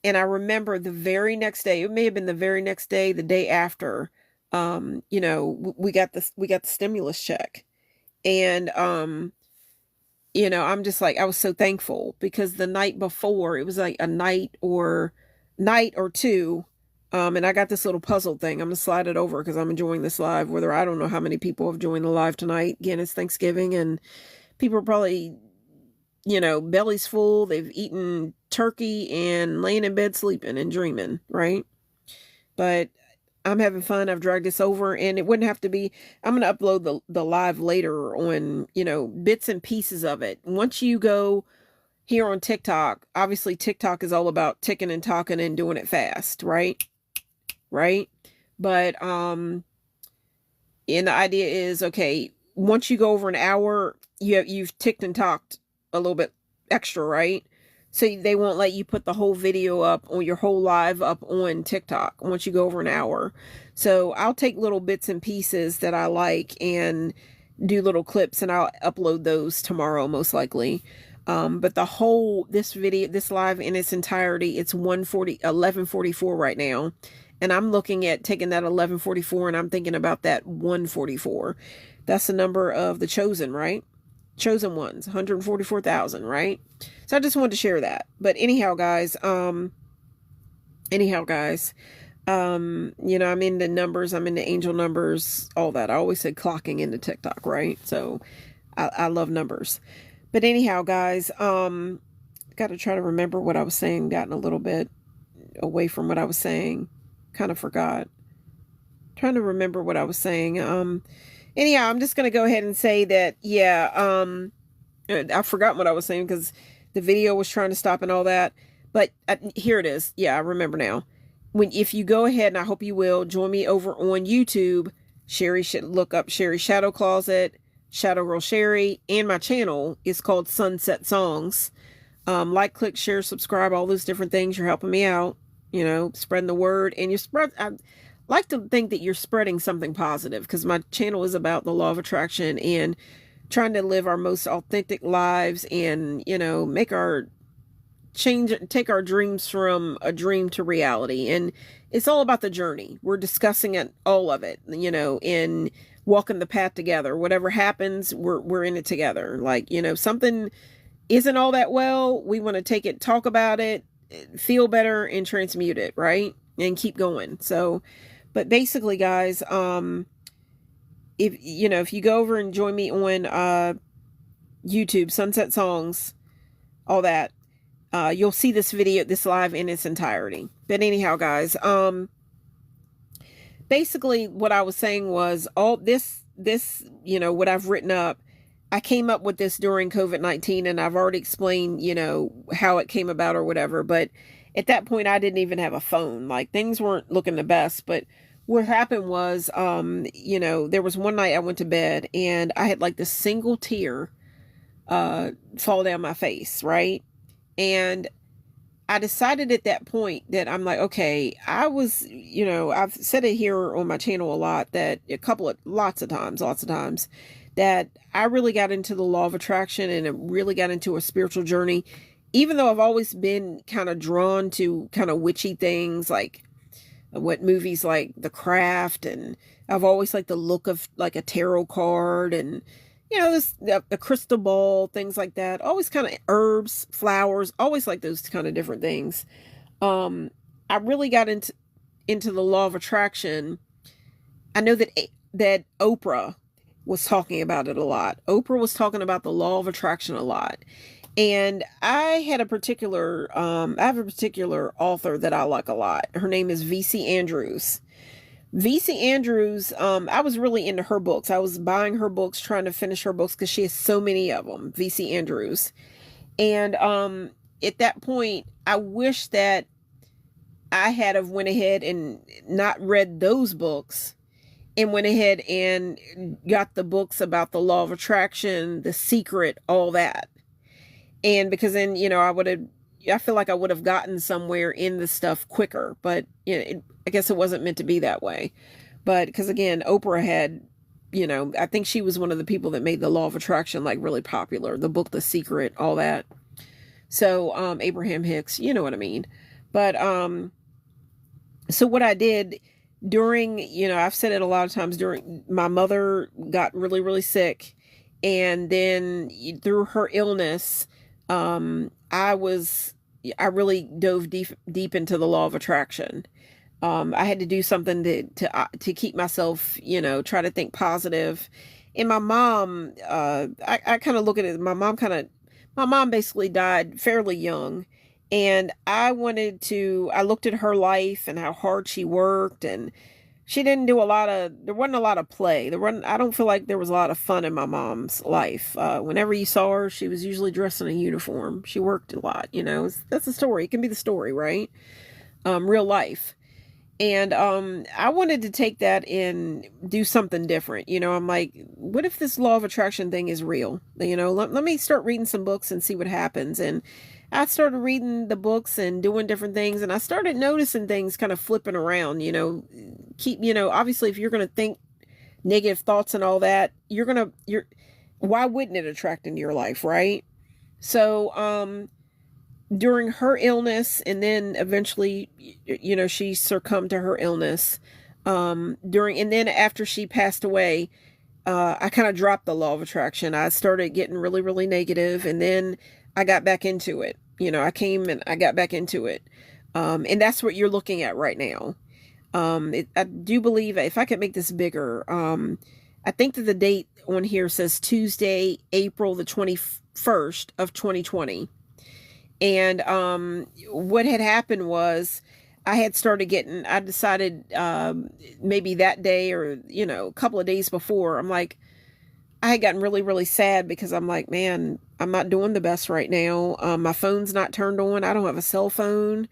And I remember the very next day, it may have been the very next day, the day after, we got the stimulus check. And, I'm just like, I was so thankful because the night before, it was like a night or two. And I got this little puzzle thing. I'm going to slide it over because I'm enjoying this live, whether I don't know how many people have joined the live tonight. Again, it's Thanksgiving and people are probably, belly's full. They've eaten turkey and laying in bed sleeping and dreaming, right? But I'm having fun. I've dragged this over and it wouldn't have to be, I'm going to upload the live later on, bits and pieces of it. Once you go here on TikTok, obviously TikTok is all about ticking and talking and doing it fast, right? Right. But, and the idea is, okay, once you go over an hour, you've ticked and talked a little bit extra, right? So they won't let you put the whole video up or your whole live up on TikTok once you go over an hour. So I'll take little bits and pieces that I like and do little clips and I'll upload those tomorrow, most likely. But this live in its entirety, it's 11:44 right now. And I'm looking at taking that 11:44 and I'm thinking about that 144. That's the number of the chosen, right? Chosen ones, 144,000, right? So I just wanted to share that. But anyhow, guys, I'm into numbers, I'm into angel numbers, all that. I always said clocking into TikTok, right? So I love numbers. But anyhow, guys, got to try to remember what I was saying, gotten a little bit away from what I was saying, kind of forgot. Trying to remember what I was saying. Anyhow, I'm just going to go ahead and say that, I forgot what I was saying because the video was trying to stop and all that. But here it is. Yeah, I remember now. If you go ahead, and I hope you will, join me over on YouTube. Sherry should look up Sherry Shadow Closet, Shadow Girl Sherry, and my channel is called Sunset Songs. Like, click, share, subscribe, all those different things. You're helping me out, spreading the word. And I like to think that you're spreading something positive because my channel is about the law of attraction and trying to live our most authentic lives and, take our dreams from a dream to reality. And it's all about the journey. We're discussing all of it, in walking the path together. Whatever happens, we're in it together. Like, something isn't all that well. We want to take it, talk about it, feel better and transmute it, right? And keep going. So, but basically, guys, if you go over and join me on YouTube, Sunset Songs, all that, you'll see this live in its entirety. But anyhow, guys, basically what I was saying was all this, what I've written up, I came up with this during COVID-19 and I've already explained, how it came about or whatever. But at that point, I didn't even have a phone. Like, things weren't looking the best. But what happened was, there was one night I went to bed and I had like this single tear fall down my face, right? And I decided at that point that I'm like, okay, I was, I've said it here on my channel a lot that lots of times that I really got into the law of attraction and it really got into a spiritual journey, even though I've always been kind of drawn to kind of witchy things, like what movies like The Craft, and I've always liked the look of like a tarot card and, the crystal ball, things like that. Always kind of herbs, flowers, always like those kind of different things. I really got into the law of attraction. I know that Oprah was talking about it a lot. Oprah was talking about the law of attraction a lot. And I have a particular author that I like a lot. Her name is V.C. Andrews. V.C. Andrews, I was really into her books. I was buying her books, trying to finish her books because she has so many of them, V.C. Andrews. And at that point, I wish that I had have went ahead and not read those books and went ahead and got the books about the law of attraction, The Secret, all that. And because then, I feel like I would have gotten somewhere in the stuff quicker, but I guess it wasn't meant to be that way. But because again, Oprah had I think she was one of the people that made the law of attraction like really popular, the book The Secret, all that. So Abraham Hicks, you know what I mean. But so what I did during, I've said it a lot of times, during my mother got really, really sick, and then through her illness, I really dove deep into the law of attraction. I had to do something to keep myself, try to think positive. And my mom, I kind of look at it. My mom basically died fairly young, and I looked at her life and how hard she worked, and she didn't do there wasn't a lot of play. I don't feel like there was a lot of fun in my mom's life. Whenever you saw her, she was usually dressed in a uniform. She worked a lot, that's the story. It can be the story, right? Real life. And I wanted to take that and do something different. I'm like, what if this law of attraction thing is real? Let me start reading some books and see what happens. And I started reading the books and doing different things, and I started noticing things kind of flipping around. Obviously, if you're going to think negative thoughts and all that, why wouldn't it attract into your life, right? So during her illness, and then eventually, she succumbed to her illness. And then after she passed away, I kind of dropped the law of attraction. I started getting really, really negative, and then I got back into it. I came and I got back into it. And that's what you're looking at right now. I do believe, if I could make this bigger, I think that the date on here says Tuesday, April the 21st of 2020. And what had happened was I decided maybe that day, or, a couple of days before, I had gotten really, really sad, because I'm like, man, I'm not doing the best right now. My phone's not turned on. I don't have a cell phone.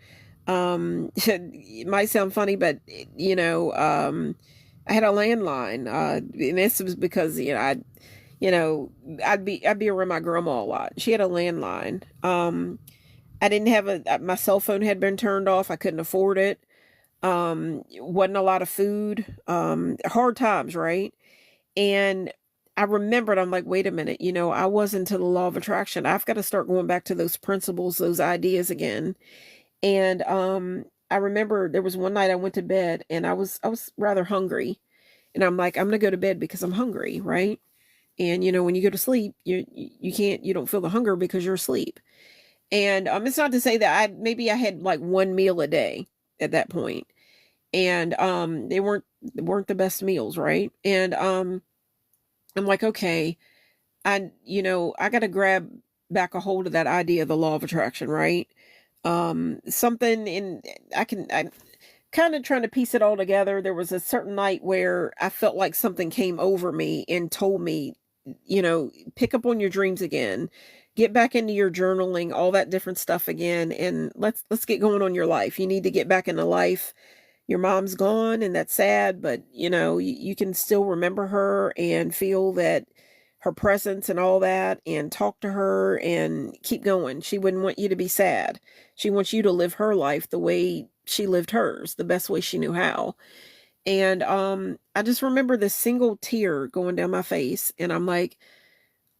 It might sound funny, but, I had a landline. And this was because, I'd be around my grandma a lot. She had a landline. I didn't have my cell phone had been turned off. I couldn't afford it. Wasn't a lot of food. Hard times, right? And I remembered, I'm like, wait a minute, I was into the law of attraction. I've got to start going back to those principles, those ideas again. And I remember there was one night I went to bed, and I was rather hungry. And I'm like, I'm going to go to bed because I'm hungry, right? And when you go to sleep, you don't feel the hunger because you're asleep. And it's not to say that I had like one meal a day at that point. And they weren't the best meals, right? And I'm like, okay, I got to grab back a hold of that idea of the law of attraction, right? Something in I'm kind of trying to piece it all together. There was a certain night where I felt like something came over me and told me, pick up on your dreams again, get back into your journaling, all that different stuff again, and let's get going on your life. You need to get back into life. Your mom's gone, and that's sad, but you can still remember her and feel that her presence and all that, and talk to her and keep going. She wouldn't want you to be sad. She wants you to live her life the way she lived hers, the best way she knew how. And I just remember this single tear going down my face, and I'm like,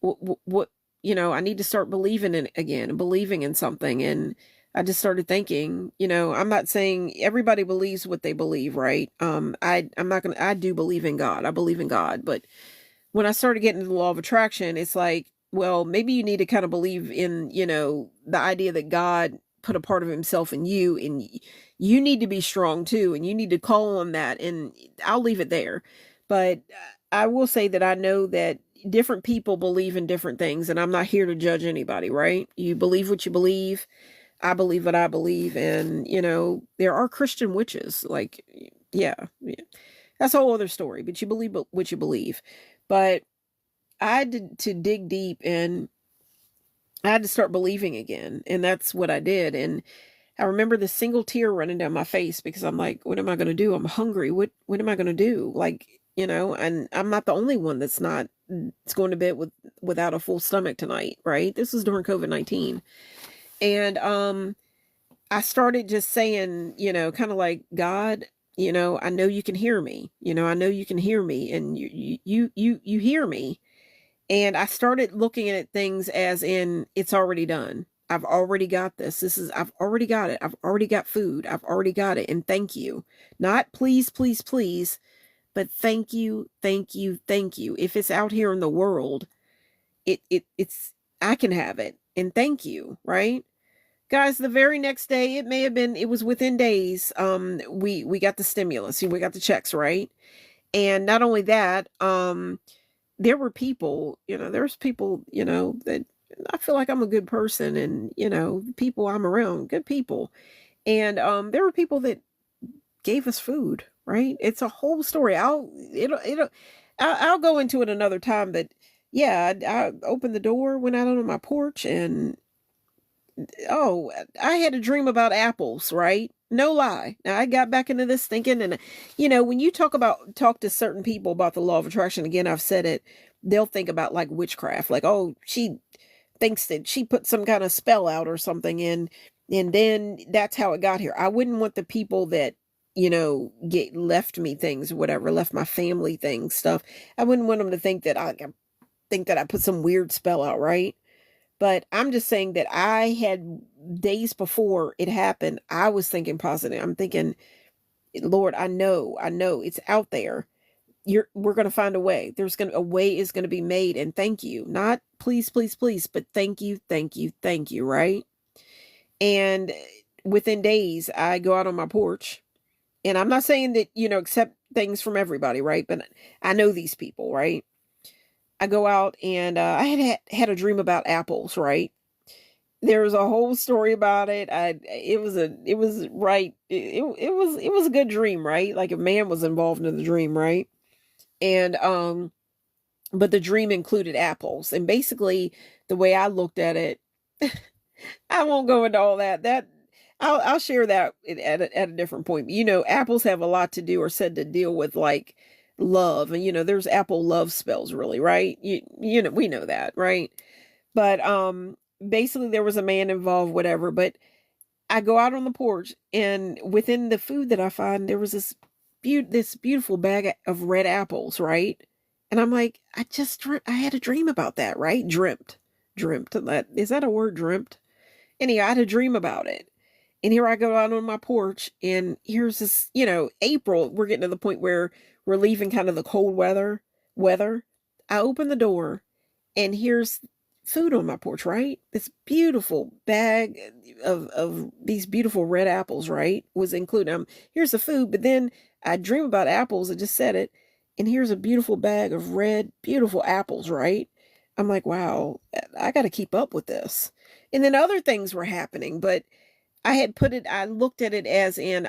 what, I need to start believing in it again, believing in something. And I just started thinking, I'm not saying everybody believes what they believe, right? I do believe in God. I believe in God. But when I started getting into the law of attraction, it's like, well, maybe you need to kind of believe in, the idea that God put a part of himself in you, and you need to be strong too, and you need to call on that. And I'll leave it there. But I will say that I know that different people believe in different things, and I'm not here to judge anybody, right? You believe what you believe. I believe what I believe. And, there are Christian witches. Like, yeah, that's a whole other story, but you believe what you believe. But I had to dig deep, and I had to start believing again. And that's what I did. And I remember the single tear running down my face, because I'm like, what am I going to do? I'm hungry. What am I going to do? Like, and I'm not the only one that's going to bed without a full stomach tonight, right? This was during COVID-19. And I started just saying, kind of like, God, I know you can hear me. I know you can hear me, and you hear me. And I started looking at things as in, it's already done. I've already got this. I've already got it. I've already got food. I've already got it. And thank you. Not please, please, please, but thank you, thank you, thank you. If it's out here in the world, it's, I can have it. And thank you, right? Guys, the very next day, it was within days, we got the stimulus, we got the checks, right? And not only that, there were people, there's people, that I feel like I'm a good person, and, people I'm around, good people. And there were people that gave us food, right? It's a whole story. I'll go into it another time, but yeah, I opened the door, went out on my porch, and oh, I had a dream about apples, right? No lie. Now I got back into this thinking, and when you talk to certain people about the law of attraction, again, I've said it, they'll think about like witchcraft, like, oh, she thinks that she put some kind of spell out or something, and then that's how it got here. I wouldn't want the people that, get left me things, whatever, left my family things, stuff. I wouldn't want them to think that I put some weird spell out, right? But I'm just saying that I had days before it happened, I was thinking positive. I'm thinking, Lord, I know it's out there. We're going to find a way. A way is going to be made. And thank you. Not please, please, please, but thank you, thank you, thank you. Right. And within days, I go out on my porch, and I'm not saying that, accept things from everybody. Right. But I know these people, right? I go out, and I had a dream about apples, right? There was a whole story about it. It was right. It was a good dream, right? Like a man was involved in the dream, right? And but the dream included apples, and basically the way I looked at it, I won't go into all that. I'll share that at a different point. Apples have a lot to do, or said to deal with, like love, and there's apple love spells, really, right? We know that, right? But basically there was a man involved, whatever. But I go out on the porch, and within the food that I find, there was this beautiful bag of red apples, right? And I'm like, I had a dream about that, right? Dreamt. Is that a word, dreamt? Anyhow, I had a dream about it. And here I go out on my porch, and here's this, April, we're getting to the point where we're leaving kind of the cold weather. I open the door, and here's food on my porch, right? This beautiful bag of these beautiful red apples, right? Was included. Here's the food, but then I dream about apples. I just said it. And here's a beautiful bag of red, beautiful apples, right? I'm like, wow, I got to keep up with this. And then other things were happening, but I looked at it as in,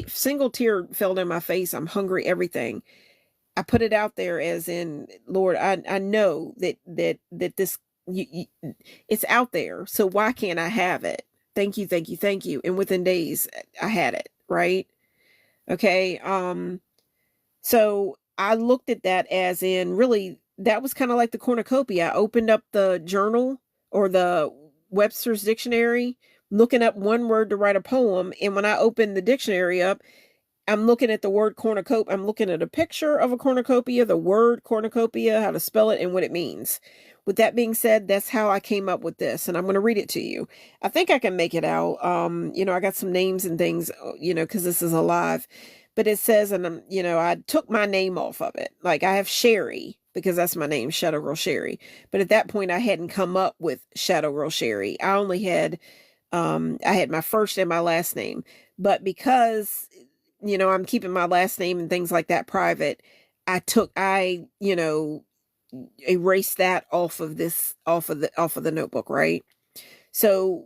single tear fell down my face. I'm hungry, everything. I put it out there as in, Lord, I know that this, it's out there. So why can't I have it? Thank you, thank you, thank you. And within days, I had it, right? Okay. So I looked at that as in, really, that was kind of like the cornucopia. I opened up the journal or the Webster's dictionary, looking up one word to write a poem. And when I opened the dictionary up, I'm looking at the word cornucopia. I'm looking at a picture of a cornucopia, the word cornucopia, how to spell it, and what it means. With that being said, that's how I came up with this, and I'm going to read it to you. I think I can make it out. I got some names and things, because this is alive. But it says, and I took my name off of it. Like, I have Sherry, because that's my name, Shadow Girl Sherry. But at that point, I hadn't come up with Shadow Girl Sherry. I only had, I had my first and my last name. But because I'm keeping my last name and things like that private, I erased that off of the notebook, right? So,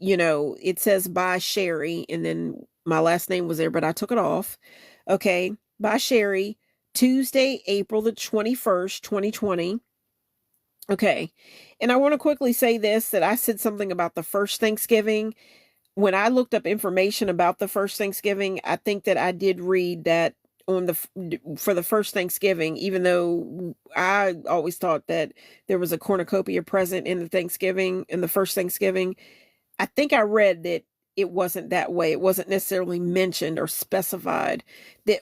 it says by Sherry, and then my last name was there, but I took it off. Okay. By Sherry, Tuesday, April the 21st, 2020. Okay. And I want to quickly say this, that I said something about the first Thanksgiving. When I looked up information about the first Thanksgiving, I think that I did read that for the first Thanksgiving, even though I always thought that there was a cornucopia present in the first Thanksgiving, I think I read that it wasn't that way. It wasn't necessarily mentioned or specified that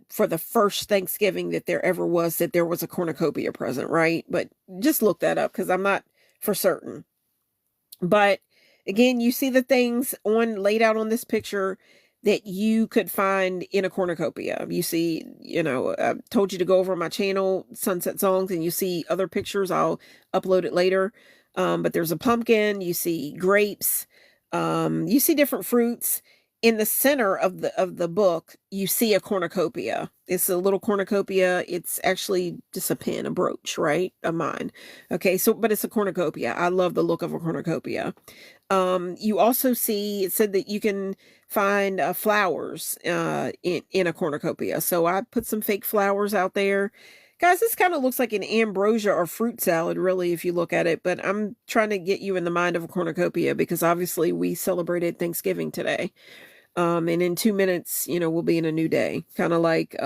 for the first Thanksgiving that there ever was, that there was a cornucopia present, right? But just look that up because I'm not for certain. But again, you see the things laid out on this picture that you could find in a cornucopia. You see, I told you to go over my channel, Sunset Songs, and you see other pictures. I'll upload it later. But there's a pumpkin, you see grapes, you see different fruits. In the center of the book, you see a cornucopia. It's a little cornucopia. It's actually just a pin, a brooch, right? Of mine. Okay, but it's a cornucopia. I love the look of a cornucopia. You also see, it said that you can find flowers in a cornucopia. So I put some fake flowers out there. Guys, this kind of looks like an ambrosia or fruit salad, really, if you look at it. But I'm trying to get you in the mind of a cornucopia because obviously we celebrated Thanksgiving today. And in 2 minutes, we'll be in a new day. Kind of like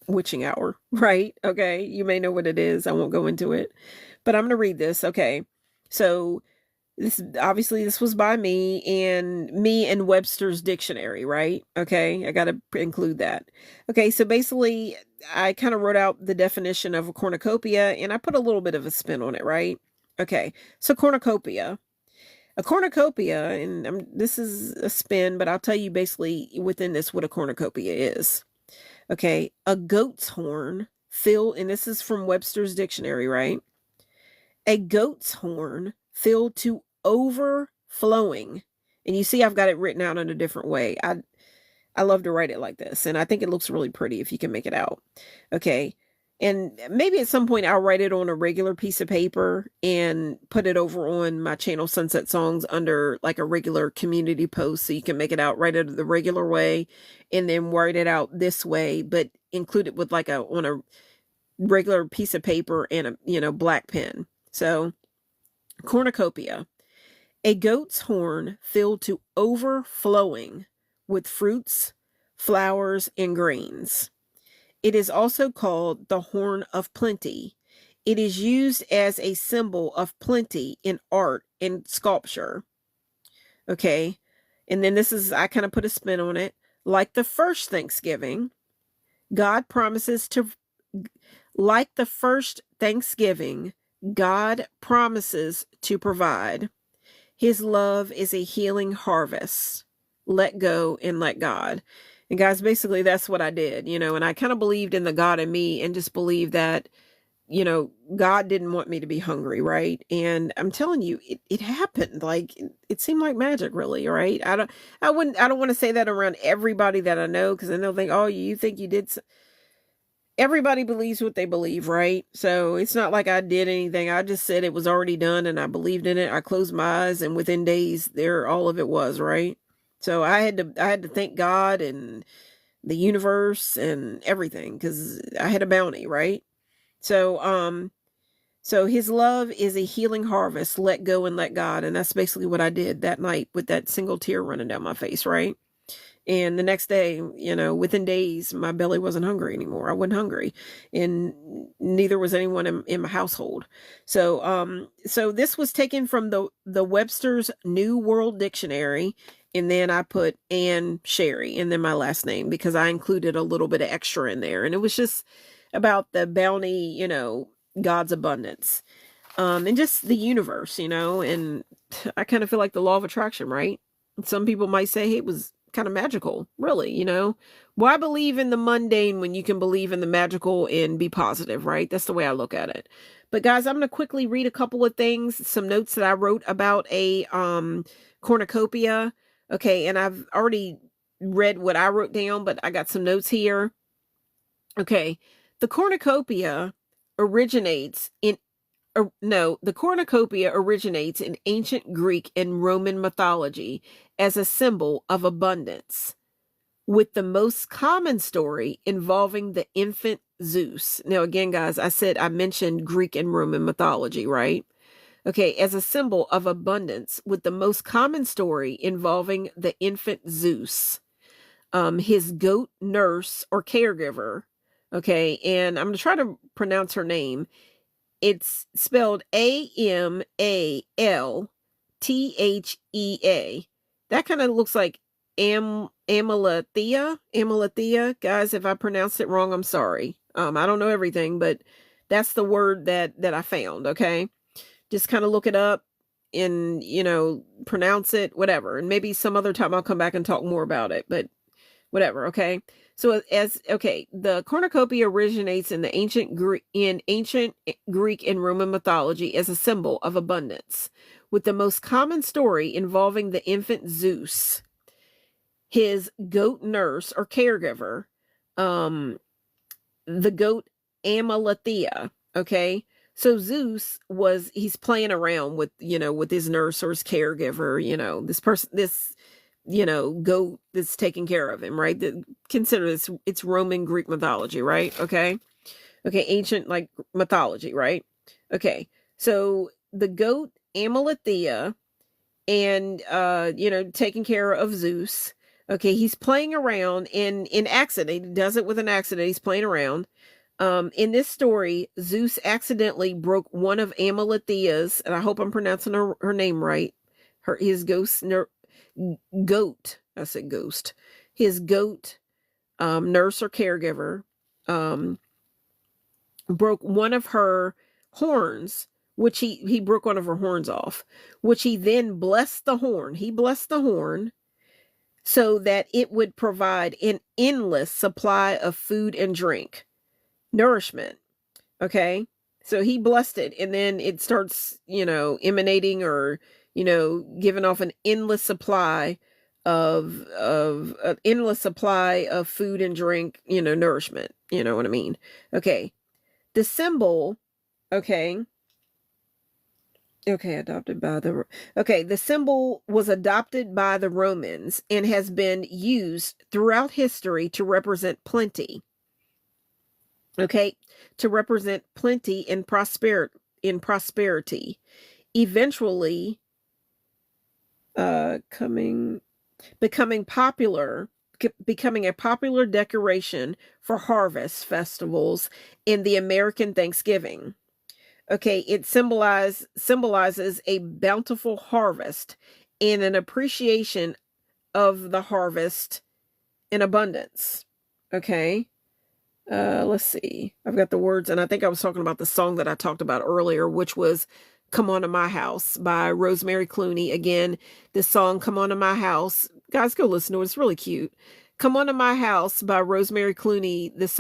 witching hour, right? Okay, you may know what it is. I won't go into it. But I'm going to read this. Okay, so this was by me and Webster's Dictionary, right? Okay, I got to include that. Okay, so basically, I kind of wrote out the definition of a cornucopia, and I put a little bit of a spin on it, right? Okay, so cornucopia. A cornucopia, and this is a spin, but I'll tell you basically within this what a cornucopia is. Okay, a goat's horn filled, and this is from Webster's Dictionary, right? A goat's horn filled to overflowing. And you see I've got it written out in a different way. I love to write it like this, and I think it looks really pretty if you can make it out. Okay, and maybe at some point I'll write it on a regular piece of paper and put it over on my channel, Sunset Songs, under like a regular community post so you can make it out, write it the regular way, and then write it out this way, but include it with like on a regular piece of paper and a black pen. So, cornucopia. A goat's horn filled to overflowing with fruits, flowers, and grains. It is also called the horn of plenty. It is used as a symbol of plenty in art and sculpture. Okay, and then I kind of put a spin on it. Like the first Thanksgiving, God promises to provide. His love is a healing harvest. Let go and let God. And guys, basically that's what I did, and I kind of believed in the God in me and just believed that, God didn't want me to be hungry, right? And I'm telling you, it happened. Like, it seemed like magic, really, right? I don't want to say that around everybody that I know, because then they'll think, oh, you think you did. Everybody believes what they believe, right? So it's not like I did anything. I just said it was already done and I believed in it. I closed my eyes and within days all of it was, right? So I had to thank God and the universe and everything because I had a bounty, right? So his love is a healing harvest. Let go and let God. And that's basically what I did that night with that single tear running down my face, right? And the next day, within days, my belly wasn't hungry anymore. I wasn't hungry, and neither was anyone in my household. So this was taken from the Webster's New World Dictionary, and then I put Ann Sherry, and then my last name, because I included a little bit of extra in there, and it was just about the bounty, God's abundance, and just the universe, and I kind of feel like the law of attraction, right? Some people might say, hey, it was kind of magical, really, why believe in the mundane when you can believe in the magical and be positive, right? That's the way I look at it. But guys, I'm going to quickly read a couple of things, some notes that I wrote about a cornucopia. Okay, and I've already read what I wrote down, but I got some notes here. Okay, the cornucopia originates in ancient Greek and Roman mythology as a symbol of abundance, with the most common story involving the infant Zeus. Now, again, guys, I mentioned Greek and Roman mythology, right? Okay, as a symbol of abundance, with the most common story involving the infant Zeus, his goat nurse or caregiver. Okay, and I'm going to try to pronounce her name. It's spelled Amalthea, That kind of looks like Amalathea. Guys, if I pronounced it wrong, I'm sorry. I don't know everything, but that's the word that I found. Okay, just kind of look it up and pronounce it, whatever. And maybe some other time I'll come back and talk more about it. But whatever. Okay. So the cornucopia originates in the ancient Greek and Roman mythology as a symbol of abundance, with the most common story involving the infant Zeus, his goat nurse or caregiver, the goat Amalathea. Okay. So Zeus he's playing around with his nurse or his caregiver, this person, this goat that's taking care of him, right? Consider this, it's Roman Greek mythology, right? Okay, ancient like mythology, right? Okay, so the goat Amalathea and taking care of Zeus. Okay, he's playing around in accident. He does it with an accident. He's playing around. In this story, Zeus accidentally broke one of Amalathea's, and I hope I'm pronouncing her name right. His goat. I said ghost. His goat nurse or caregiver broke one of her horns, which he broke one of her horns off, which he then blessed the horn. He blessed the horn so that it would provide an endless supply of food and drink, nourishment. Okay. So he blessed it, and then it starts, emanating or, giving off an endless supply of an endless supply of food and drink, nourishment. You know what I mean? Okay. The symbol, okay, the symbol was adopted by the Romans and has been used throughout history to represent plenty. Okay, to represent plenty and prosperity. Eventually, becoming a popular decoration for harvest festivals in the American Thanksgiving. Okay, it symbolizes a bountiful harvest and an appreciation of the harvest in abundance. Okay. Let's see. I've got the words, and I think I was talking about the song that I talked about earlier, which was Come On to My House by Rosemary Clooney. Again, this song, Come On to My House. Guys, go listen to it. It's really cute. Come On to My House by Rosemary Clooney. This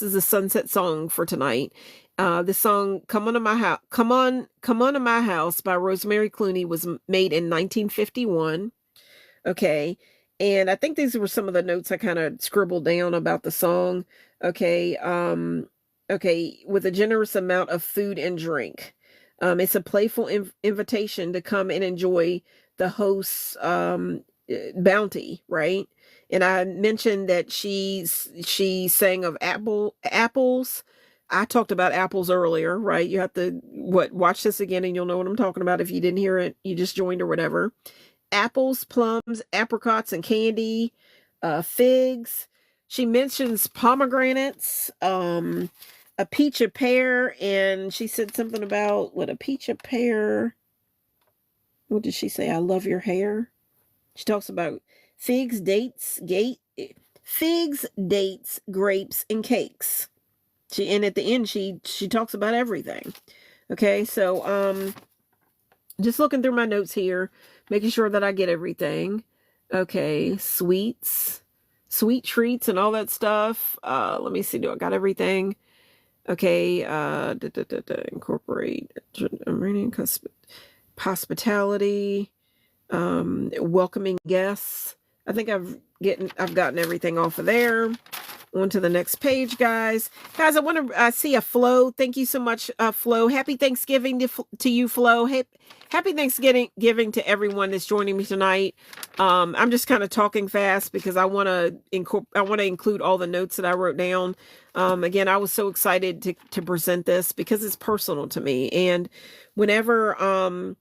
is a sunset song for tonight. The song Come On to My House, Come On to My House by Rosemary Clooney was made in 1951. Okay. And I think these were some of the notes I kind of scribbled down about the song. Okay. With a generous amount of food and drink. It's a playful invitation to come and enjoy the host's bounty, right? And I mentioned that she sang of apples. I talked about apples earlier, right? You have to watch this again and you'll know what I'm talking about. If you didn't hear it, you just joined or whatever. Apples, plums, apricots, and candy, figs. She mentions pomegranates, a peach, a pear, and she said something about a peach, a pear. What did she say? I love your hair. She talks about figs, dates, grapes, and cakes. And at the end, she talks about everything. Okay, so just looking through my notes here, making sure that I get everything. Okay, sweet treats and all that stuff. Let me see, do I got everything? Okay, incorporate hospitality, welcoming guests. I think I've gotten everything off of there. On to the next page, guys. Guys, I want to see a Flo. Thank you so much, Flo. Happy Thanksgiving to you, Flo. Happy Thanksgiving to everyone that's joining me tonight. I'm just kind of talking fast because I want to include all the notes that I wrote down. Again, I was so excited to present this because it's personal to me. And whenever,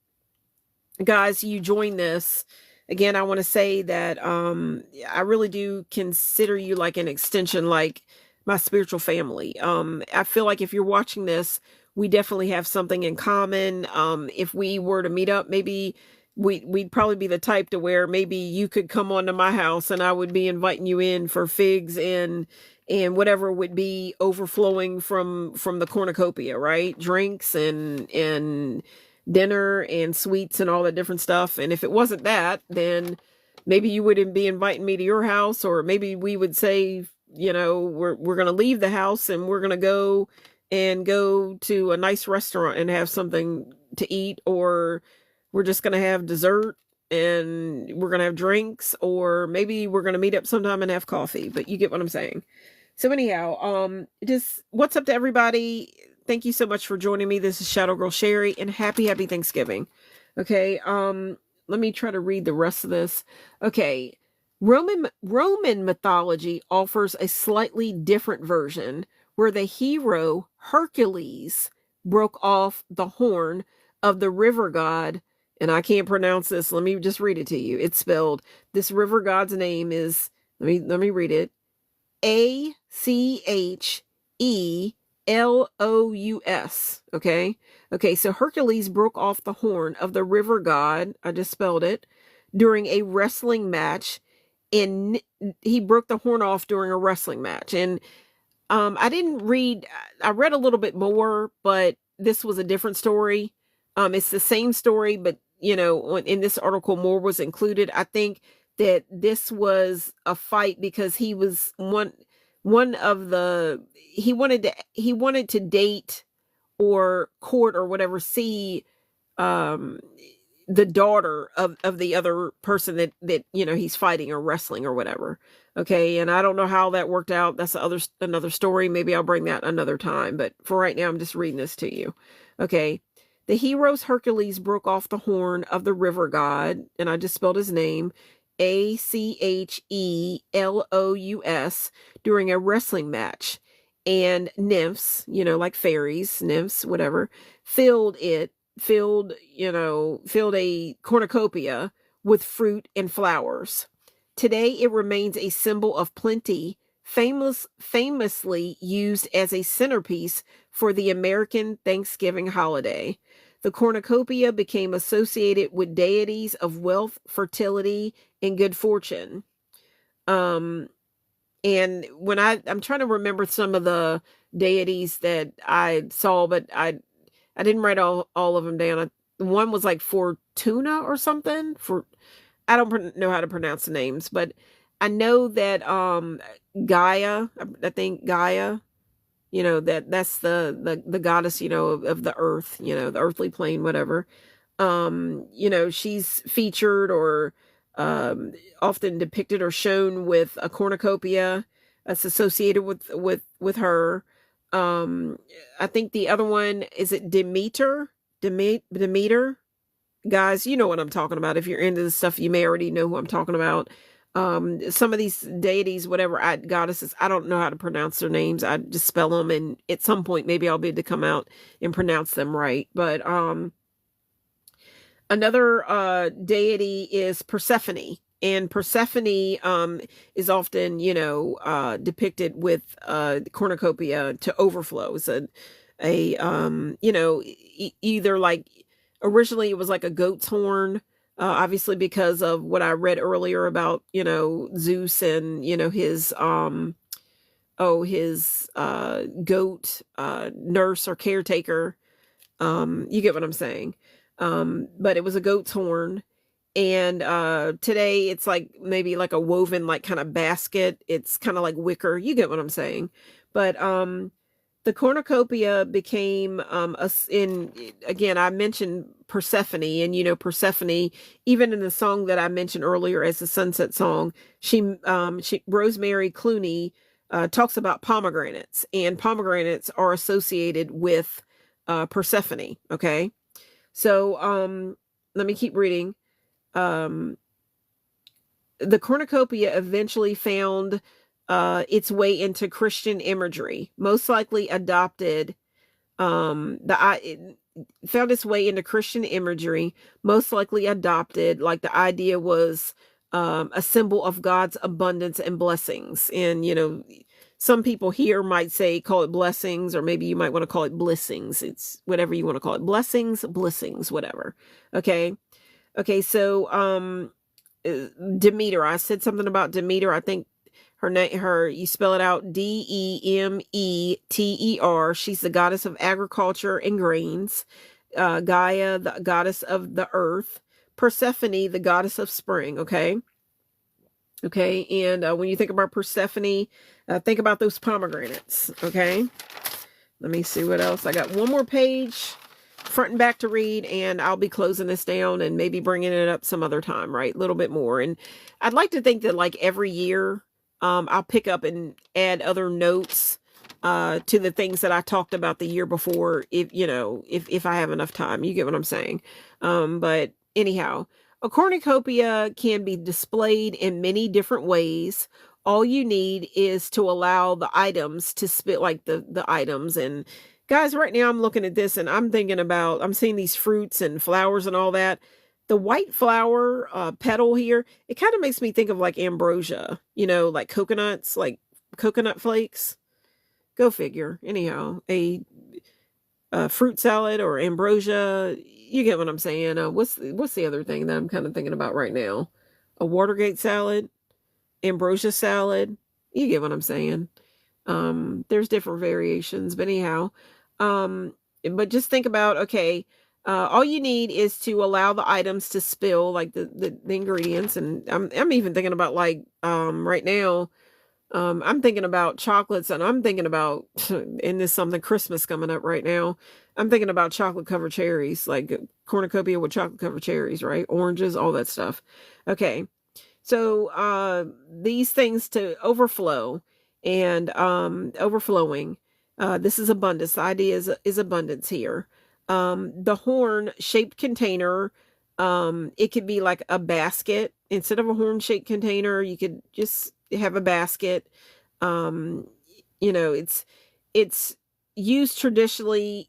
guys, you join this, again, I want to say that I really do consider you like an extension, like my spiritual family. I feel like if you're watching this, we definitely have something in common. If we were to meet up, maybe we'd probably be the type to where maybe you could come onto my house and I would be inviting you in for figs and whatever would be overflowing from the cornucopia, right? Drinks and dinner and sweets and all that different stuff. And if it wasn't that, then maybe you wouldn't be inviting me to your house, or maybe we would say, we're going to leave the house and we're going to go to a nice restaurant and have something to eat, or we're just going to have dessert and we're going to have drinks, or maybe we're going to meet up sometime and have coffee, but you get what I'm saying. So anyhow, just what's up to everybody? Thank you so much for joining me. This is Shadow Girl Sherry, and happy Thanksgiving. Okay, let me try to read the rest of this. Okay, Roman mythology offers a slightly different version where the hero Hercules broke off the horn of the river god, and I can't pronounce this. Let me just read it to you. It's spelled, this river god's name is, let me read it. Achelous. Okay, so Hercules broke off the horn of the river god, I just spelled it, during a wrestling match, and he broke the horn off during a wrestling match. And I read a little bit more, but this was a different story. It's the same story, but in this article more was included. I think that this was a fight because he was one of the, he wanted to date or court or whatever, see the daughter of the other person that he's fighting or wrestling or whatever. Okay, and I don't know how that worked out. That's another story. Maybe I'll bring that another time, but for right now I'm just reading this to you. Okay, the hero's Hercules broke off the horn of the river god, and I just spelled his name, Achelous, during a wrestling match, and nymphs, like fairies, nymphs, whatever, filled a cornucopia with fruit and flowers. Today it remains a symbol of plenty, famously used as a centerpiece for the American Thanksgiving holiday. The cornucopia became associated with deities of wealth, fertility, and good fortune. And when I'm trying to remember some of the deities that I saw, but I didn't write all of them down. One was like Fortuna or something. I don't know how to pronounce the names, but I know that Gaia, I think Gaia, that's the goddess, of the earth, the earthly plane, whatever. She's featured or often depicted or shown with a cornucopia that's associated with her. I think the other one, is it Demeter? Demeter? Guys, you know what I'm talking about. If you're into this stuff, you may already know who I'm talking about. Some of these deities, whatever, goddesses, I don't know how to pronounce their names. I just spell them, and at some point maybe I'll be able to come out and pronounce them right. But another deity is Persephone, and Persephone is often depicted with cornucopia to overflow. So either like, originally it was like a goat's horn, obviously because of what I read earlier about, Zeus and, his goat nurse or caretaker. You get what I'm saying? But it was a goat's horn. And today it's like maybe like a woven, like kind of basket. It's kind of like wicker. You get what I'm saying? But the cornucopia became again, I mentioned Persephone, and Persephone, even in the song that I mentioned earlier as the Sunset Song, she Rosemary Clooney talks about pomegranates, and pomegranates are associated with Persephone. Okay, so let me keep reading. The cornucopia eventually found its way into Christian imagery, most likely adopted, found its way into Christian imagery, most likely adopted, like the idea was a symbol of God's abundance and blessings. And, some people here might say, call it blessings, or maybe you might want to call it blessings. It's whatever you want to call it. Blessings, whatever. Okay. Okay, so Demeter. I said something about Demeter. I think her name, you spell it out Demeter. She's the goddess of agriculture and grains. Gaia, the goddess of the earth. Persephone, the goddess of spring. Okay. Okay, and when you think about Persephone, think about those pomegranates. Okay. Let me see what else. I got one more page, front and back to read, and I'll be closing this down and maybe bringing it up some other time, right? A little bit more. And I'd like to think that like every year, I'll pick up and add other notes to the things that I talked about the year before, if you know, if I have enough time. You get what I'm saying? But anyhow, a cornucopia can be displayed in many different ways. All you need is to allow the items to spit, like the items. And guys, right now I'm looking at this and I'm thinking about, I'm seeing these fruits and flowers and all that. The white flower petal here, it kind of makes me think of like ambrosia, you know, like coconuts, like coconut flakes. Go figure. Anyhow, a fruit salad or ambrosia, you get what I'm saying. What's the other thing that I'm kind of thinking about right now? A Watergate salad, ambrosia salad. You get what I'm saying. There's different variations, but anyhow, but just think about, okay, all you need is to allow the items to spill, like the ingredients. And I'm even thinking about like, right now, I'm thinking about chocolates, and I'm thinking about, and there's something Christmas coming up right now. I'm thinking about chocolate covered cherries, like cornucopia with chocolate covered cherries, right? Oranges, all that stuff. Okay. So, these things to overflow and, overflowing, this is abundance. The idea is abundance here. The horn shaped container, it could be like a basket. Instead of a horn shaped container, you could just have a basket. Um, you know, it's used traditionally,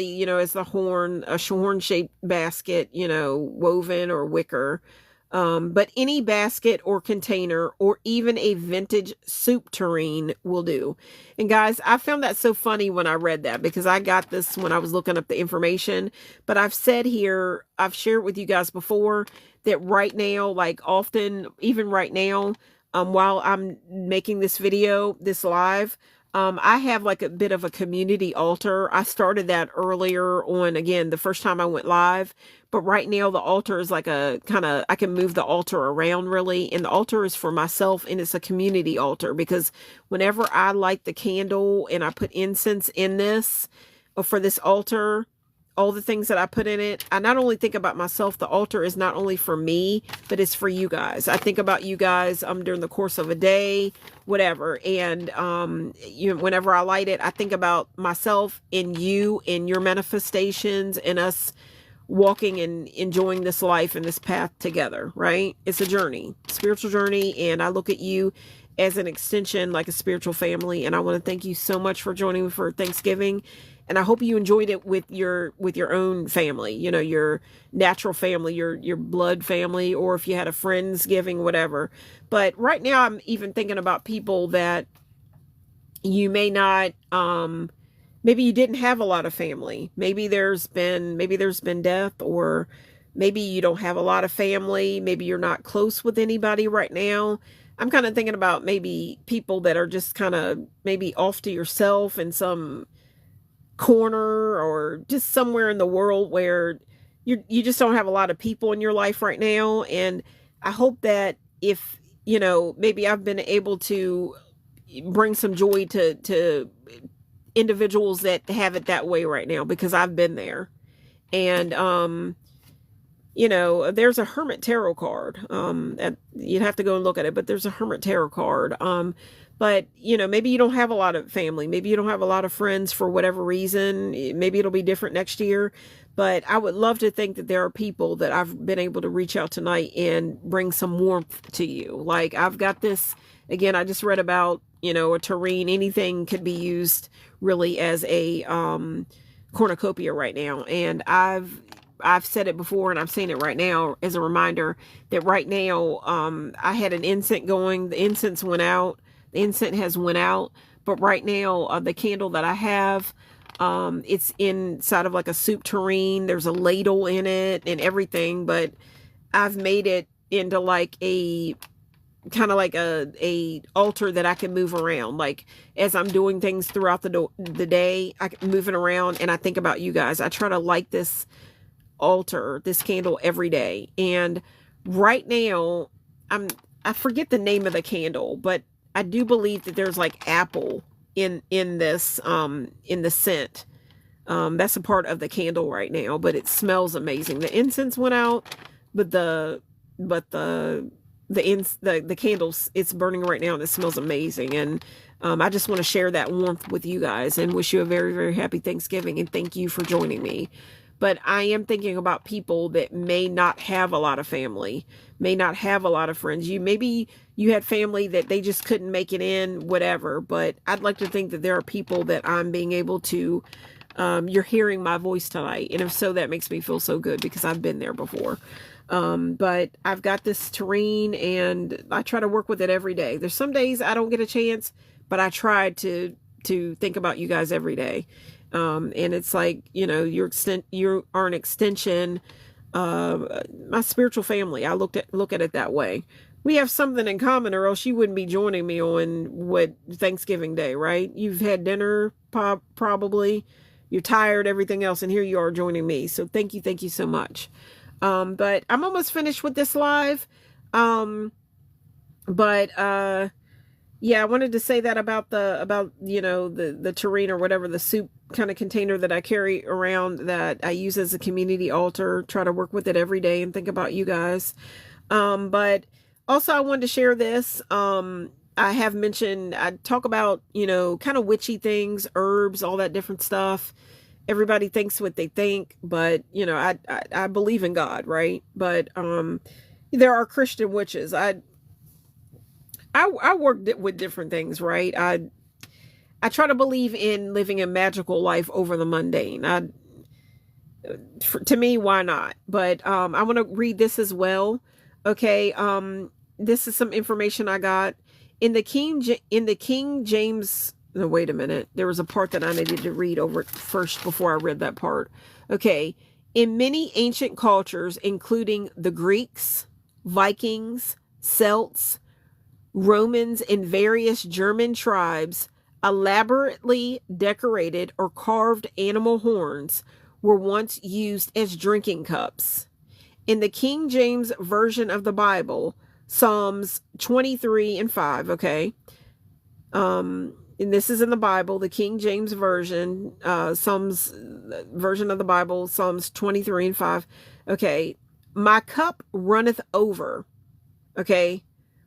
you know, as the horn, a horn shaped basket, you know, woven or wicker. But any basket or container or even a vintage soup tureen will do. And guys, I found that so funny when I read that, because I got this when I was looking up the information. But I've said here, I've shared with you guys before that right now, like often, even right now, while I'm making this video, this live, I have like a bit of a community altar. I started that earlier on, again, the first time I went live. But right now the altar is like a kind of, I can move the altar around really. And the altar is for myself, and it's a community altar, because whenever I light the candle and I put incense in this, or for this altar, all the things that I put in it, I not only think about myself. The altar is not only for me, but it's for you guys. I think about you guys during the course of a day, whatever. And whenever I light it, I think about myself and you and your manifestations and us walking and enjoying this life and this path together, right? It's a journey, spiritual journey. And I look at you as an extension, like a spiritual family. And I want to thank you so much for joining me for Thanksgiving. And I hope you enjoyed it with your own family, you know, your natural family, your blood family, or if you had a Friendsgiving, whatever. But right now I'm even thinking about people that you may not, maybe you didn't have a lot of family. Maybe there's been death, or maybe you don't have a lot of family. Maybe you're not close with anybody right now. I'm kind of thinking about maybe people that are just kind of maybe off to yourself in some corner, or just somewhere in the world where you just don't have a lot of people in your life right now. And I hope that if, you know, maybe I've been able to bring some joy to individuals that have it that way right now, because I've been there. And you know, there's a Hermit Tarot card. You'd have to go and look at it, but there's a Hermit Tarot card. But, you know, maybe you don't have a lot of family. Maybe you don't have a lot of friends for whatever reason. Maybe it'll be different next year. But I would love to think that there are people that I've been able to reach out tonight and bring some warmth to you. Like, I've got this, again, I just read about, you know, a tureen. Anything could be used really as a cornucopia right now. And I've said it before, and I'm saying it right now as a reminder that right now, I had an incense going. The incense went out. The incense has went out. But right now, the candle that I have, It's inside of like a soup tureen. There's a ladle in it and everything, but I've made it into like a kind of like a altar that I can move around. Like as I'm doing things throughout the day, I can move it around and I think about you guys. I try to light this this candle every day. And right now, I forget the name of the candle, but I do believe that there's like apple in this in the scent. That's a part of the candle right now, but it smells amazing. The incense went out, but the candles, it's burning right now and it smells amazing. And I just want to share that warmth with you guys and wish you a very, very happy Thanksgiving, and thank you for joining me. But I am thinking about people that may not have a lot of family, may not have a lot of friends. Maybe you had family that they just couldn't make it in, whatever. But I'd like to think that there are people that I'm being able to, you're hearing my voice tonight. And if so, that makes me feel so good because I've been there before. But I've got this tureen and I try to work with it every day. There's some days I don't get a chance, but I try to think about you guys every day. And it's like, you know, you are an extension of my spiritual family. I look at it that way. We have something in common, or else you wouldn't be joining me on Thanksgiving Day, right? You've had dinner, probably. You're tired, everything else, and here you are joining me. So thank you so much. But I'm almost finished with this live. Yeah, I wanted to say that about you know, the tureen or whatever, the soup kind of container that I carry around that I use as a community altar, try to work with it every day and think about you guys. But also I wanted to share this. I have mentioned, I talk about, you know, kind of witchy things, herbs, all that different stuff. Everybody thinks what they think, but you know, I believe in God, right? But, there are Christian witches. I work with different things, right? I try to believe in living a magical life over the mundane. To me, why not? But I want to read this as well. Okay, this is some information I got in the King James. No, wait a minute. There was a part that I needed to read over first before I read that part. Okay, in many ancient cultures, including the Greeks, Vikings, Celts, Romans, and various German tribes, elaborately decorated or carved animal horns were once used as drinking cups. In the King James Version of the Bible, Psalms 23 and 5, okay? And this is in the Bible, the King James Version, version of the Bible, Psalms 23 and 5. Okay, my cup runneth over, okay?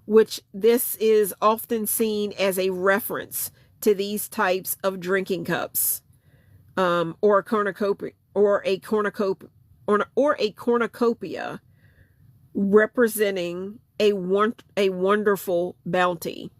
Which this is often seen as a reference to these types of drinking cups, or a cornucopia, representing a wonderful bounty.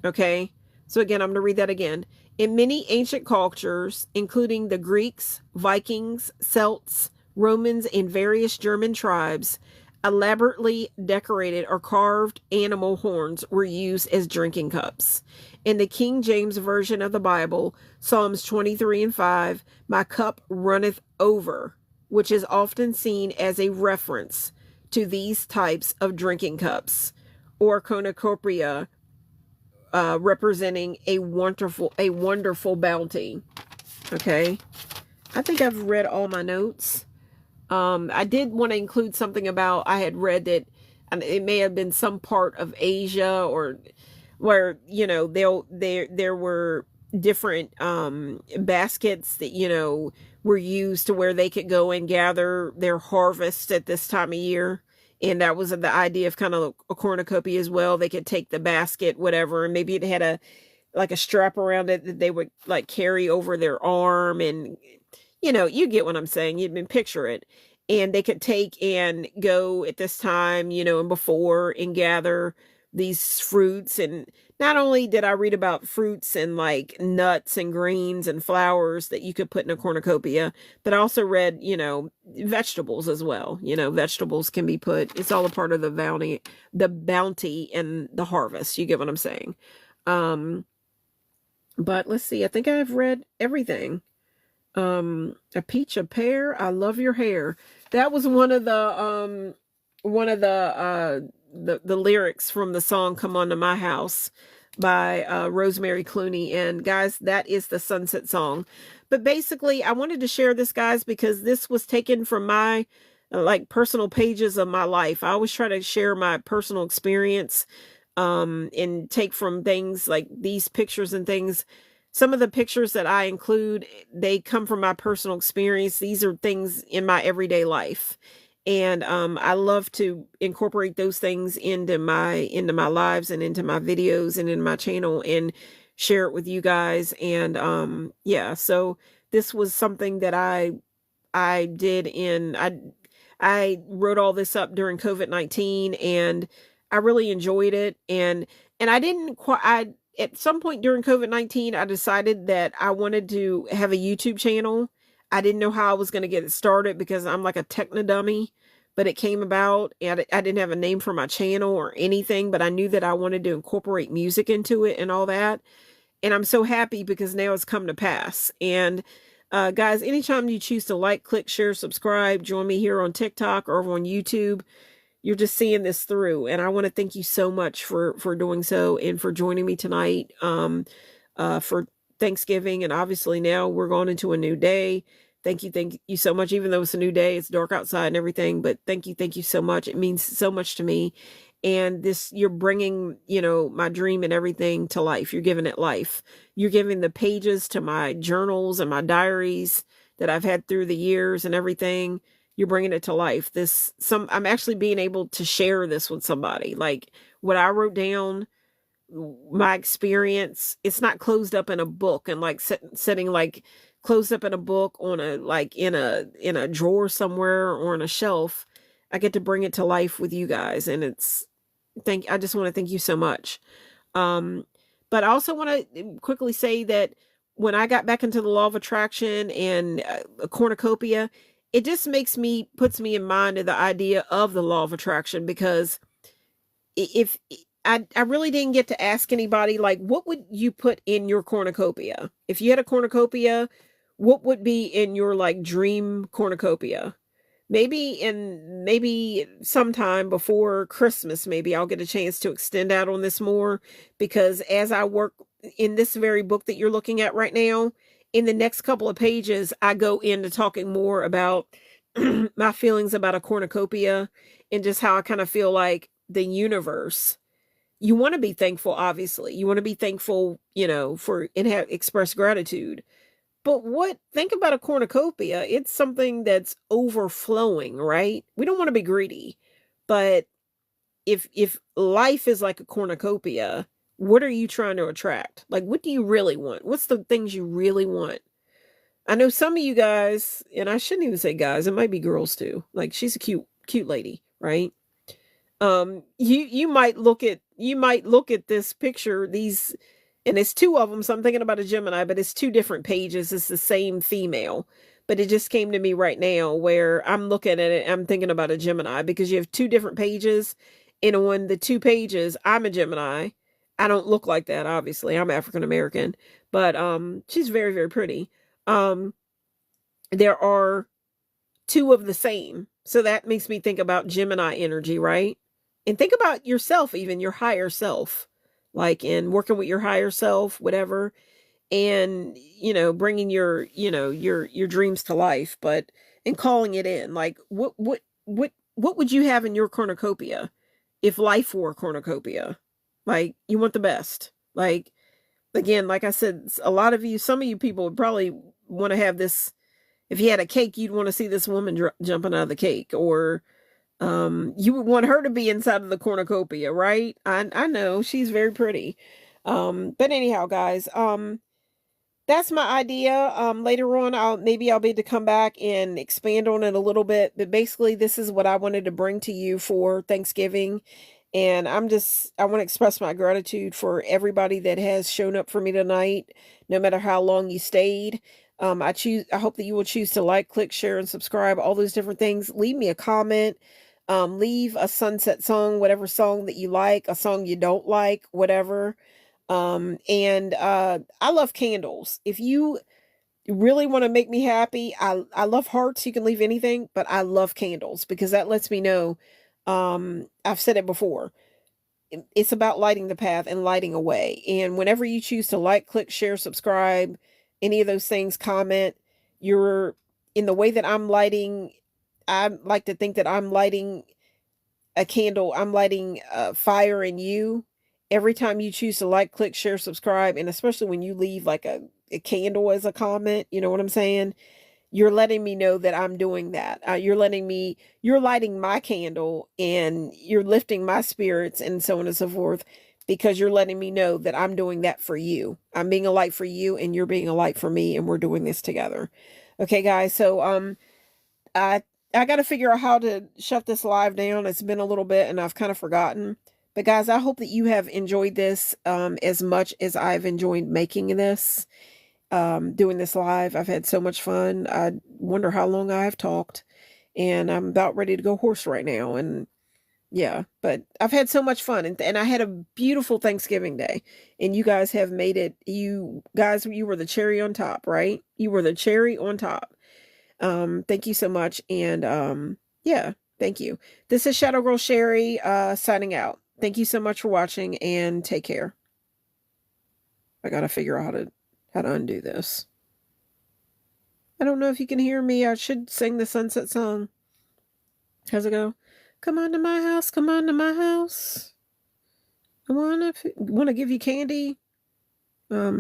Okay, so again, I'm going to read that again. In many ancient cultures, including the Greeks, Vikings, Celts, Romans, and various German tribes, elaborately decorated or carved animal horns were used as drinking cups. In the King James Version of the Bible, Psalms 23 and 5, my cup runneth over, which is often seen as a reference to these types of drinking cups, or cornucopia, representing a wonderful bounty. Okay, I think I've read all my notes. I did want to include something about, I had read that it may have been some part of Asia, or where, you know, there were different baskets that, you know, were used to where they could go and gather their harvest at this time of year. And that was the idea of kind of a cornucopia as well. They could take the basket, whatever, and maybe it had a strap around it that they would like carry over their arm, and you know, you get what I'm saying. You can picture it. And they could take and go at this time, you know, and before, and gather these fruits. And not only did I read about fruits and like nuts and greens and flowers that you could put in a cornucopia, but I also read, you know, vegetables as well. You know, vegetables can be put, it's all a part of the bounty and the harvest. You get what I'm saying? But let's see, I think I've read everything. A peach, a pear, I love your hair. That was one of the lyrics from the song Come On to My House by Rosemary Clooney. And guys, that is the Sunset song. But basically, I wanted to share this, guys, because this was taken from my like personal pages of my life. I always try to share my personal experience and take from things like these pictures and things. Some of the pictures that I include, they come from my personal experience. These are things in my everyday life. And I love to incorporate those things into my lives and into my videos and in my channel and share it with you guys. And yeah, so this was something that I did I wrote all this up during COVID-19, and I really enjoyed it. And I didn't quite, at some point during COVID-19, I decided that I wanted to have a YouTube channel. I didn't know how I was going to get it started because I'm like a techno dummy, but it came about, and I didn't have a name for my channel or anything, but I knew that I wanted to incorporate music into it and all that. And I'm so happy because now it's come to pass. And guys, anytime you choose to like, click, share, subscribe, join me here on TikTok or on YouTube, you're just seeing this through. And I want to thank you so much for doing so and for joining me tonight for Thanksgiving. And obviously now we're going into a new day. Thank you so much. Even though it's a new day, it's dark outside and everything, but thank you so much. It means so much to me. And this, you're bringing, my dream and everything to life. You're giving it life. You're giving the pages to my journals and my diaries that I've had through the years and everything. You're bringing it to life. I'm actually being able to share this with somebody. Like what I wrote down, my experience, it's not closed up in a book and like setting like closed up in a book on a, like in a drawer somewhere or on a shelf. I get to bring it to life with you guys. And I just want to thank you so much. But I also want to quickly say that when I got back into the law of attraction and a cornucopia, it just puts me in mind of the idea of the law of attraction, because if I really didn't get to ask anybody, like, what would you put in your cornucopia? If you had a cornucopia, what would be in your like dream cornucopia? Maybe sometime before Christmas, maybe I'll get a chance to extend out on this more, because as I work in this very book that you're looking at right now, in the next couple of pages, I go into talking more about my feelings about a cornucopia and just how I kind of feel like the universe. You want to be thankful, obviously. You want to be thankful, for and express gratitude. But think about a cornucopia. It's something that's overflowing, right? We don't want to be greedy. But if life is like a cornucopia, what are you trying to attract? Like, what do you really want? What's the things you really want? I know some of you guys, and I shouldn't even say guys, it might be girls too. Like, she's a cute lady, right? You might look at this picture, and it's two of them, so I'm thinking about a Gemini, but it's two different pages. It's the same female. But it just came to me right now where I'm looking at it, I'm thinking about a Gemini, because you have two different pages. And on the two pages, I'm a Gemini. I don't look like that, obviously. I'm African American. But she's very, very pretty. There are two of the same. So that makes me think about Gemini energy, right? And think about yourself, even your higher self, like in working with your higher self, whatever, and, bringing your dreams to life, and calling it in. Like, what would you have in your cornucopia if life were a cornucopia? Like, you want the best. Like, again, like I said, some of you people would probably want to have this. If you had a cake, you'd want to see this woman jumping out of the cake, or you would want her to be inside of the cornucopia, right? I know she's very pretty. But anyhow, guys, that's my idea. Later on, I'll be able to come back and expand on it a little bit. But basically, this is what I wanted to bring to you for Thanksgiving. And I want to express my gratitude for everybody that has shown up for me tonight, no matter how long you stayed. I hope that you will choose to like, click, share, and subscribe, all those different things. Leave me a comment. Leave a sunset song, whatever song that you like, a song you don't like, whatever. I love candles. really want to make me happy, I love hearts. You can leave anything, but I love candles because that lets me know. I've said it before. It's about lighting the path and lighting a way. And whenever you choose to like, click, share, subscribe, any of those things, comment, you're in the way that I'm lighting. I like to think that I'm lighting a candle. I'm lighting a fire in you. Every time you choose to like, click, share, subscribe, and especially when you leave like a candle as a comment, you know what I'm saying? You're letting me know that I'm doing that. You're lighting my candle and you're lifting my spirits and so on and so forth because you're letting me know that I'm doing that for you. I'm being a light for you and you're being a light for me and we're doing this together. Okay, guys. So, I, I got to figure out how to shut this live down. It's been a little bit and I've kind of forgotten. But guys, I hope that you have enjoyed this, as much as I've enjoyed making this. Doing this live. I've had so much fun. I wonder how long I have talked, and I'm about ready to go horse right now. And yeah, but I've had so much fun, and I had a beautiful Thanksgiving day, and you guys have made it. You guys, you were the cherry on top, right? You were the cherry on top. Thank you so much, and yeah, thank you. This is Shadow Girl Sherry, signing out. Thank you so much for watching, and take care. I gotta figure out how to undo this. I don't know if you can hear me. I should sing the sunset song. How's it go? Come on to my house. Come on to my house. I want to give you candy.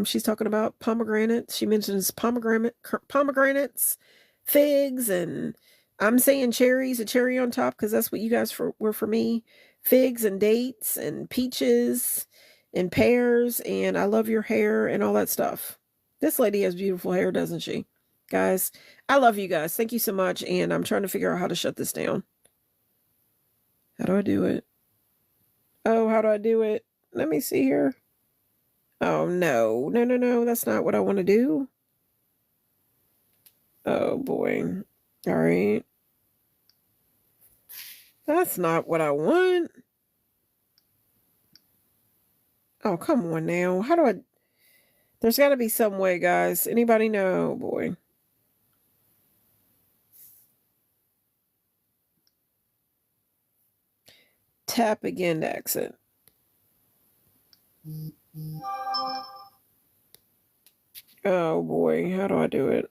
She's talking about pomegranates. She mentions pomegranates, figs, and I'm saying cherries, a cherry on top, because that's what you guys were for me. Figs and dates and peaches and pears, and I love your hair and all that stuff. This lady has beautiful hair, doesn't she? Guys, I love you guys. Thank you so much, and I'm trying to figure out how to shut this down. How do I do it? Oh, how do I do it? Let me see here. Oh, no. No, no, no. That's not what I want to do. Oh, boy. All right. That's not what I want. Oh, come on now. How do I... There's got to be some way, guys. Anybody know? Oh, boy. Tap again to exit. Oh, boy. How do I do it?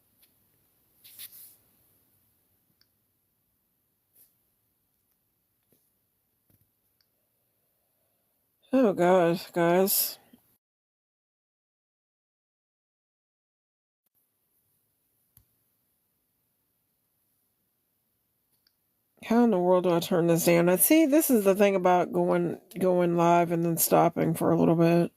Oh, God, guys. How in the world do I turn this down? I see, this is the thing about going live and then stopping for a little bit.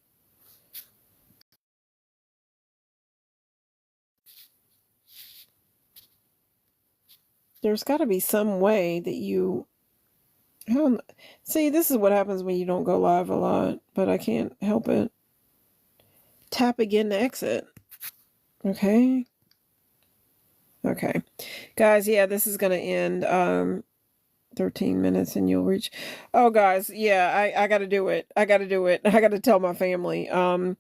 There's got to be some way that you... See, this is what happens when you don't go live a lot, but I can't help it. Tap again to exit. Okay. Okay. Guys, yeah, this is going to end 13 minutes and you'll reach... Oh, guys, yeah, I got to do it. I got to do it. I got to tell my family. I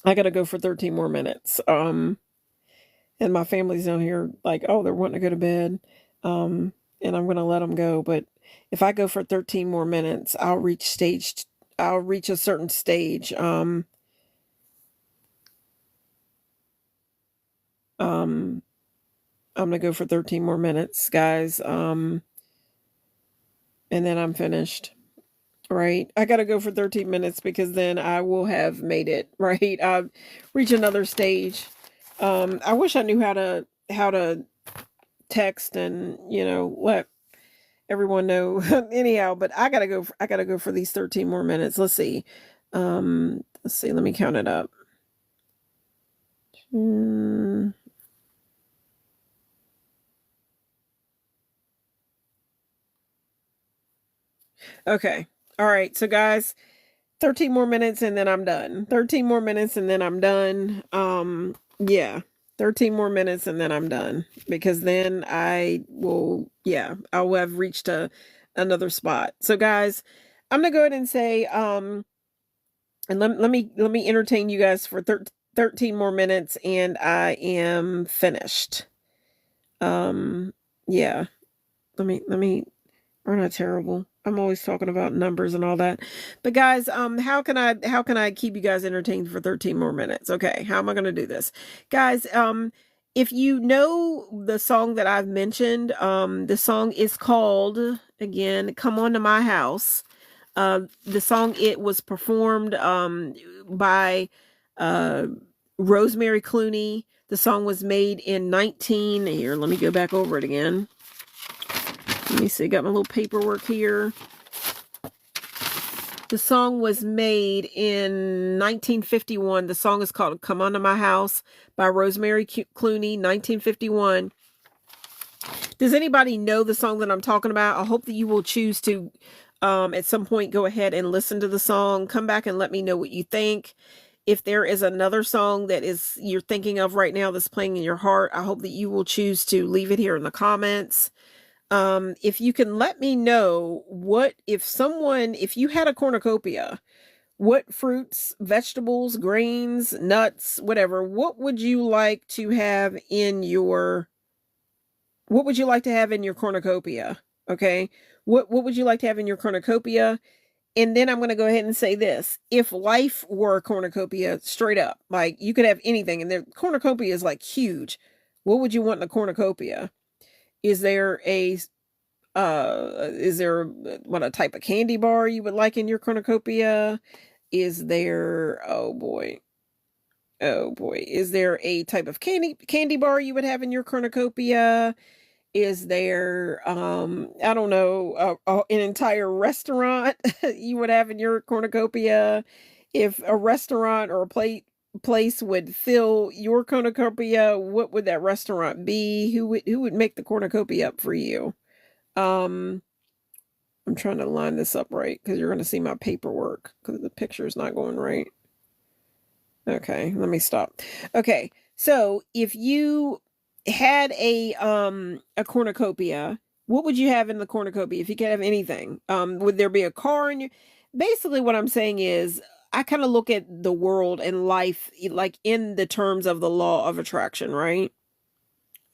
got to go for 13 more minutes. And my family's down here like, oh, they're wanting to go to bed. And I'm going to let them go. But if I go for 13 more minutes, I'll reach a certain stage. I'm going to go for 13 more minutes, guys. And then I'm finished. Right. I got to go for 13 minutes because then I will have made it, right? I'll reach another stage. I wish I knew how to text and, let everyone know anyhow, but I got to go for these 13 more minutes. Let's see. Let me count it up. Okay. All right. So guys, 13 more minutes and then I'm done. 13 more minutes and then I'm done. Yeah. 13 more minutes and then I'm done because then I'll have reached another spot. So guys, I'm going to go ahead and say, and let me entertain you guys for 13 more minutes and I am finished. Yeah. Let me, we're not terrible. I'm always talking about numbers and all that. But guys, how can I keep you guys entertained for 13 more minutes? Okay, how am I going to do this? Guys, if you know the song that I've mentioned, the song is called, again, Come On to My House. The song, it was performed by Rosemary Clooney. The song was made in here, let me go back over it again. Let me see, got my little paperwork here. The song was made in 1951. The song is called Come On to My House by Rosemary Clooney, 1951. Does anybody know the song that I'm talking about? I hope that you will choose to, at some point, go ahead and listen to the song. Come back and let me know what you think. If there is another song that you're thinking of right now that's playing in your heart, I hope that you will choose to leave it here in the comments. If you can let me know if you had a cornucopia, what fruits, vegetables, grains, nuts, whatever, what would you like to have in your cornucopia? Okay. What would you like to have in your cornucopia? And then I'm going to go ahead and say this. If life were a cornucopia, straight up, like you could have anything, and the cornucopia is like huge. What would you want in a cornucopia? Is there a what, a type of candy bar you would like in your cornucopia? Is there, oh boy, is there a type of candy bar you would have in your cornucopia? Is there, I don't know, an entire restaurant you would have in your cornucopia? If a restaurant or a place would fill your cornucopia, what would that restaurant be? Who would make the cornucopia up for you? I'm trying to line this up right because you're going to see my paperwork because the picture is not going right. Okay, let me stop. Okay, so if you had a cornucopia, what would you have in the cornucopia if you could have anything? Would there be a car in your? Basically, what I'm saying is, I kind of look at the world and life like in the terms of the law of attraction, right?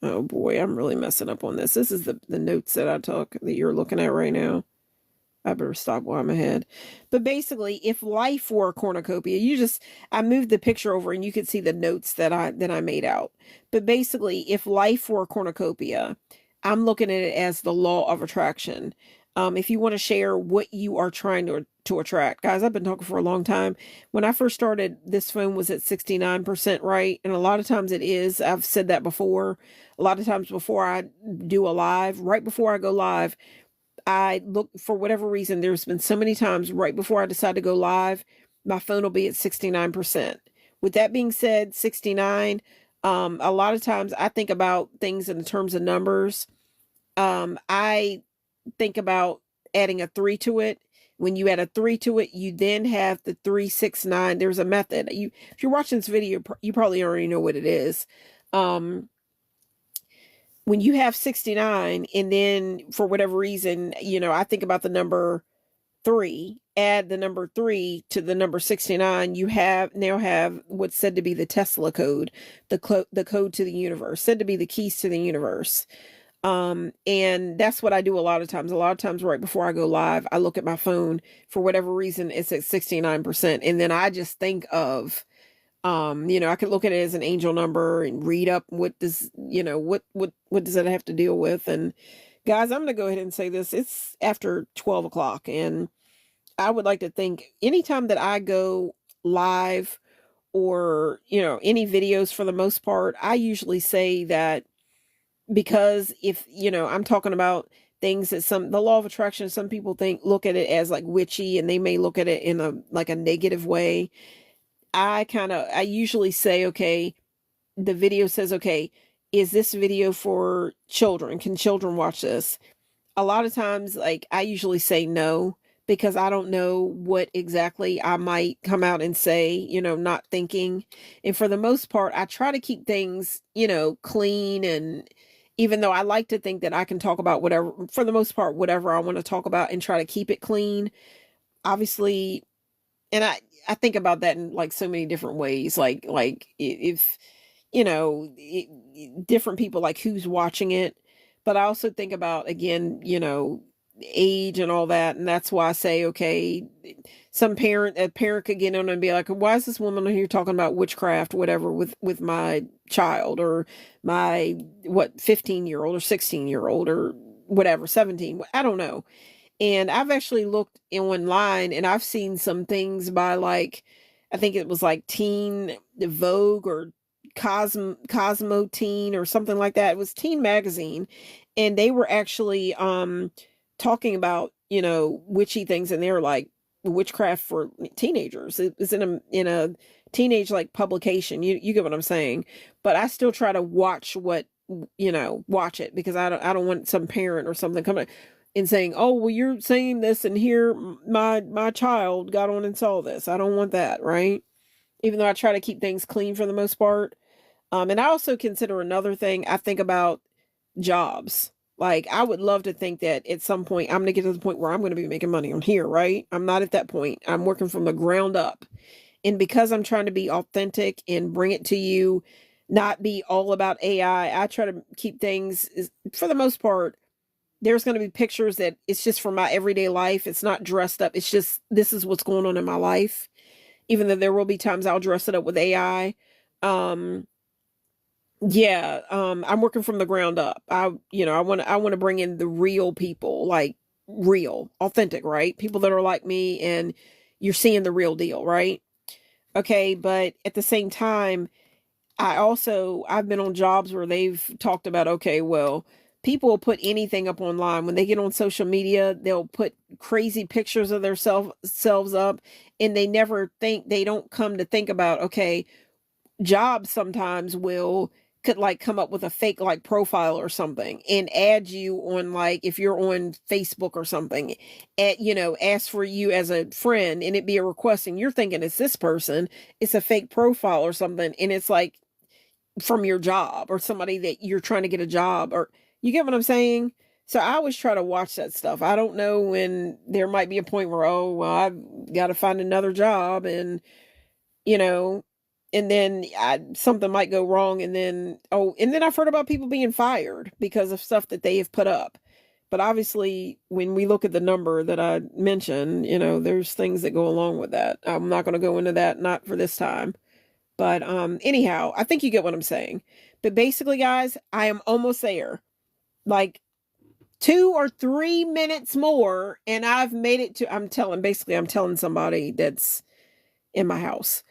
Oh boy, I'm really messing up on this. This is the notes that I took that you're looking at right now. I better stop while I'm ahead. But basically, if life were a cornucopia, I moved the picture over and you could see the notes that I made out. But basically, if life were a cornucopia, I'm looking at it as the law of attraction. If you want to share what you are trying to attract. Guys, I've been talking for a long time. When I first started, this phone was at 69% right. And a lot of times it is. I've said that before. A lot of times before I do a live, right before I go live, I look, for whatever reason, there's been so many times right before I decide to go live, my phone will be at 69%. With that being said, 69, a lot of times I think about things in terms of numbers. I think about adding a 3 to it. When you add a 3 to it, you then have the 369. There's a method. If you're watching this video, you probably already know what it is. When you have 69 and then for whatever reason, I think about the number 3, add the number 3 to the number 69, you now have what's said to be the Tesla code, the code to the universe, said to be the keys to the universe. And that's what I do a lot of times. A lot of times right before I go live, I look at my phone. For whatever reason, it's at 69%. And then I just think of, I could look at it as an angel number and read up what does it have to deal with. And guys, I'm going to go ahead and say this. It's after 12 o'clock. And I would like to think anytime that I go live or, any videos, for the most part, I usually say that, because if, I'm talking about things that the law of attraction, some people look at it as like witchy, and they may look at it in a negative way. I usually say, okay, the video says, okay, is this video for children? Can children watch this? A lot of times, like, I usually say no, because I don't know what exactly I might come out and say, not thinking. And for the most part, I try to keep things, clean. And even though I like to think that I can talk about whatever, for the most part, whatever I want to talk about, and try to keep it clean. Obviously, and I think about that in like so many different ways. Like if you know, different people, like who's watching it. But I also think about, again, age and all that. And that's why I say, okay, a parent could get on and be like, why is this woman here talking about witchcraft, whatever, with my child, or my, 15-year-old or 16-year-old or whatever, 17, I don't know. And I've actually looked online and I've seen some things by, like, I think it was like Teen Vogue or Cosmo Teen or something like that. It was Teen Magazine, and they were actually talking about, witchy things, and they were like witchcraft for teenagers. It was in a teenage like publication. You get what I'm saying? But I still try to watch watch it, because I don't want some parent or something coming and saying, "Oh, well, you're saying this, and here my child got on and saw this." I don't want that, right? Even though I try to keep things clean for the most part. And I also consider another thing. I think about jobs. Like, I would love to think that at some point I'm going to get to the point where I'm going to be making money on here, right? I'm not at that point. I'm working from the ground up. And because I'm trying to be authentic and bring it to you, not be all about AI, I try to keep things, for the most part, there's going to be pictures that it's just from my everyday life. It's not dressed up. It's just, this is what's going on in my life. Even though there will be times I'll dress it up with AI. Um, yeah, I'm working from the ground up. I want to bring in the real people, like real, authentic, right? People that are like me, and you're seeing the real deal, right? Okay, but at the same time, I've been on jobs where they've talked about, okay, well, people will put anything up online. When they get on social media, they'll put crazy pictures of their selves up, and they don't come to think about, okay, jobs sometimes could like come up with a fake like profile or something and add you on, like, if you're on Facebook or something, ask for you as a friend, and it be a request, and you're thinking it's this person. It's a fake profile or something, and it's like from your job or somebody that you're trying to get a job, or you get what I'm saying? So I always try to watch that stuff. I don't know when there might be a point where, oh, well, I've got to find another job, and you know, and then something might go wrong, and then I've heard about people being fired because of stuff that they have put up. But obviously, when we look at the number that I mentioned, there's things that go along with that. I'm not going to go into that, not for this time. But anyhow, I think you get what I'm saying. But basically, guys, I am almost there. Like 2 or 3 minutes more, and I've made it to. I'm telling somebody that's in my house.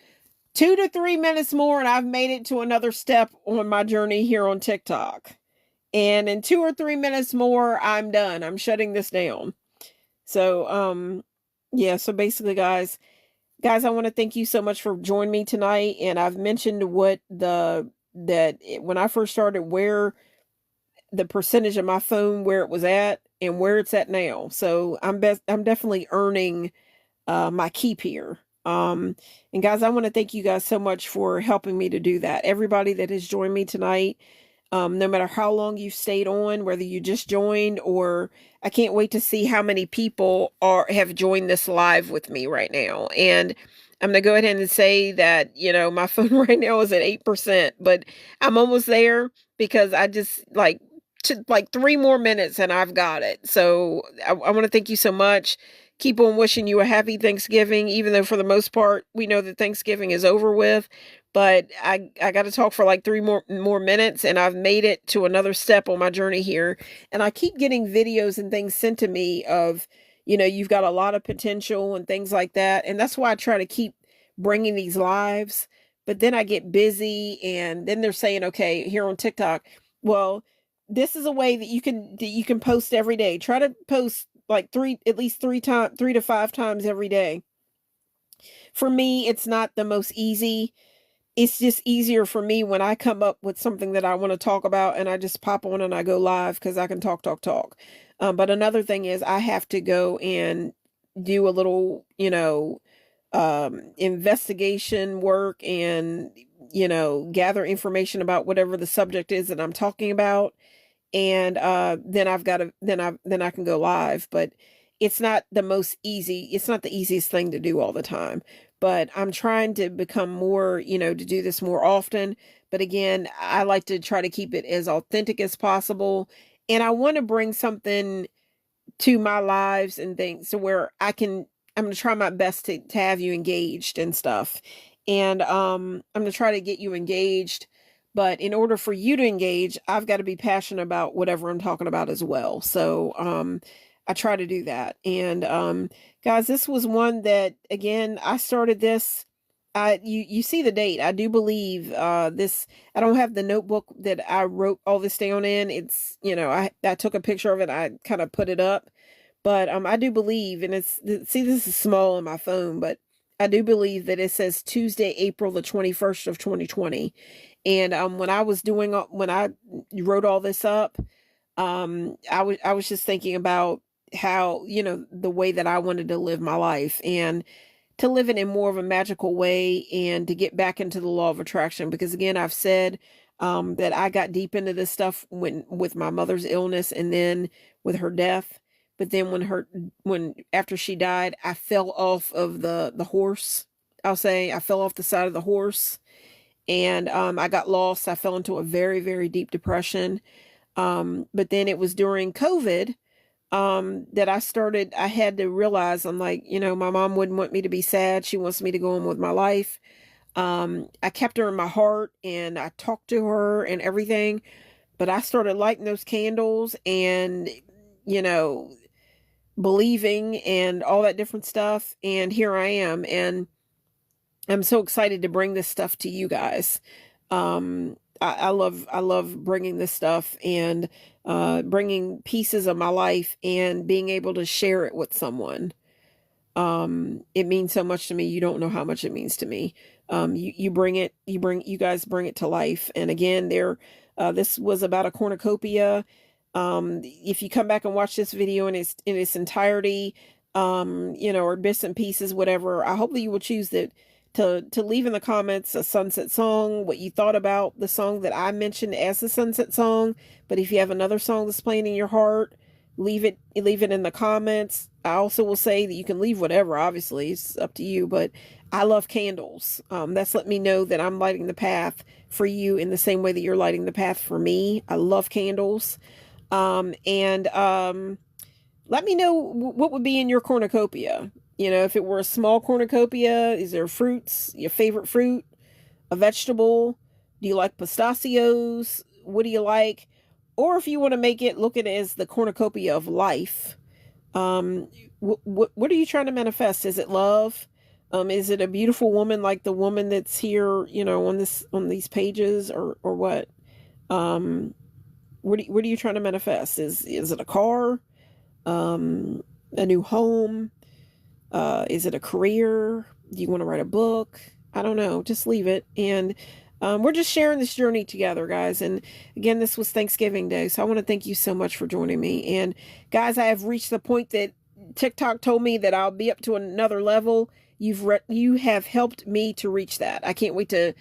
2 to 3 minutes more, and I've made it to another step on my journey here on TikTok. And in 2 or 3 minutes more, I'm done. I'm shutting this down. So, yeah. So basically, guys, I want to thank you so much for joining me tonight. And I've mentioned when I first started, where the percentage of my phone, where it was at and where it's at now. So I'm definitely earning my keep here. And guys, I want to thank you guys so much for helping me to do that. Everybody that has joined me tonight, no matter how long you've stayed on, whether you just joined, or I can't wait to see how many people have joined this live with me right now. And I'm going to go ahead and say that, my phone right now is at 8%, but I'm almost there, because I just like 3 more minutes and I've got it. So I want to thank you so much. Keep on wishing you a happy Thanksgiving, even though for the most part, we know that Thanksgiving is over with. But I got to talk for like 3 more minutes, and I've made it to another step on my journey here. And I keep getting videos and things sent to me of, you've got a lot of potential and things like that. And that's why I try to keep bringing these lives. But then I get busy, and then they're saying, okay, here on TikTok, well, this is a way that you can post every day. Try to post like at least 3 to 5 times every day. For me, it's not the most easy. It's just easier for me when I come up with something that I want to talk about, and I just pop on and I go live, because I can talk, talk, talk. But another thing is, I have to go and do a little, investigation work, and, gather information about whatever the subject is that I'm talking about. And then I can go live. But it's not the most easy, it's not the easiest thing to do all the time, but I'm trying to become more, to do this more often. But again, I like to try to keep it as authentic as possible. And I want to bring something to my lives and things to where I'm going to try my best to have you engaged and stuff. And I'm going to try to get you engaged. But in order for you to engage, I've got to be passionate about whatever I'm talking about as well. So I try to do that. And guys, this was one that, again, I started this. You see the date. I do believe this. I don't have the notebook that I wrote all this down in. It's, I took a picture of it. I kind of put it up, but I do believe, and see, this is small on my phone, but I do believe that it says Tuesday, April the 21st of 2020. And when I wrote all this up, I was just thinking about how, the way that I wanted to live my life, and to live it in more of a magical way, and to get back into the law of attraction. Because again, I've said that I got deep into this stuff with my mother's illness, and then with her death. But then when after she died, I fell off of the horse. I'll say I fell off the side of the horse, and I got lost. I fell into a very, very deep depression. But then it was during COVID that I had to realize, I'm like, my mom wouldn't want me to be sad. She wants me to go on with my life. I kept her in my heart, and I talked to her and everything, but I started lighting those candles, and, believing and all that different stuff. And here I am. And I'm so excited to bring this stuff to you guys. I love bringing this stuff, and bringing pieces of my life and being able to share it with someone. It means so much to me. You don't know how much it means to me. You guys bring it to life. And again, this was about a cornucopia. If you come back and watch this video in its entirety, or bits and pieces, whatever, I hope that you will choose to leave in the comments a sunset song, what you thought about the song that I mentioned as the sunset song. But if you have another song that's playing in your heart, leave it in the comments. I also will say that you can leave whatever, obviously it's up to you, but I love candles. That's let me know that I'm lighting the path for you in the same way that you're lighting the path for me. I love candles. And let me know what would be in your cornucopia. If it were a small cornucopia, is there fruits, your favorite fruit, a vegetable? Do you like pistachios? What do you like? Or if you want to look at it as the cornucopia of life, what are you trying to manifest? Is it love? Is it a beautiful woman like the woman that's here, on these pages, or what? What are you trying to manifest? Is it a car? A new home? Is it a career? Do you want to write a book? I don't know. Just leave it. And we're just sharing this journey together, guys. And again, this was Thanksgiving Day, so I want to thank you so much for joining me. And guys, I have reached the point that TikTok told me that I'll be up to another level. You have helped me to reach that. I can't wait to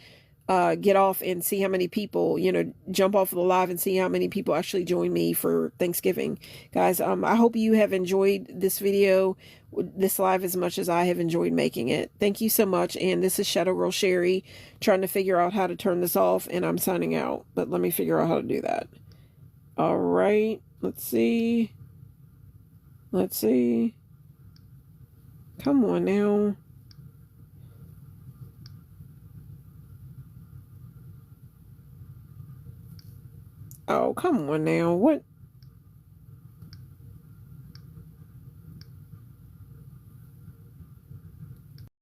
get off and see how many people, jump off of the live and see how many people actually join me for Thanksgiving. Guys, I hope you have enjoyed this video, this live, as much as I have enjoyed making it. Thank you so much. And this is Shadow Girl Sherry, trying to figure out how to turn this off, and I'm signing out. But let me figure out how to do that. All right. Let's see. Come on now. Oh, come on now. What?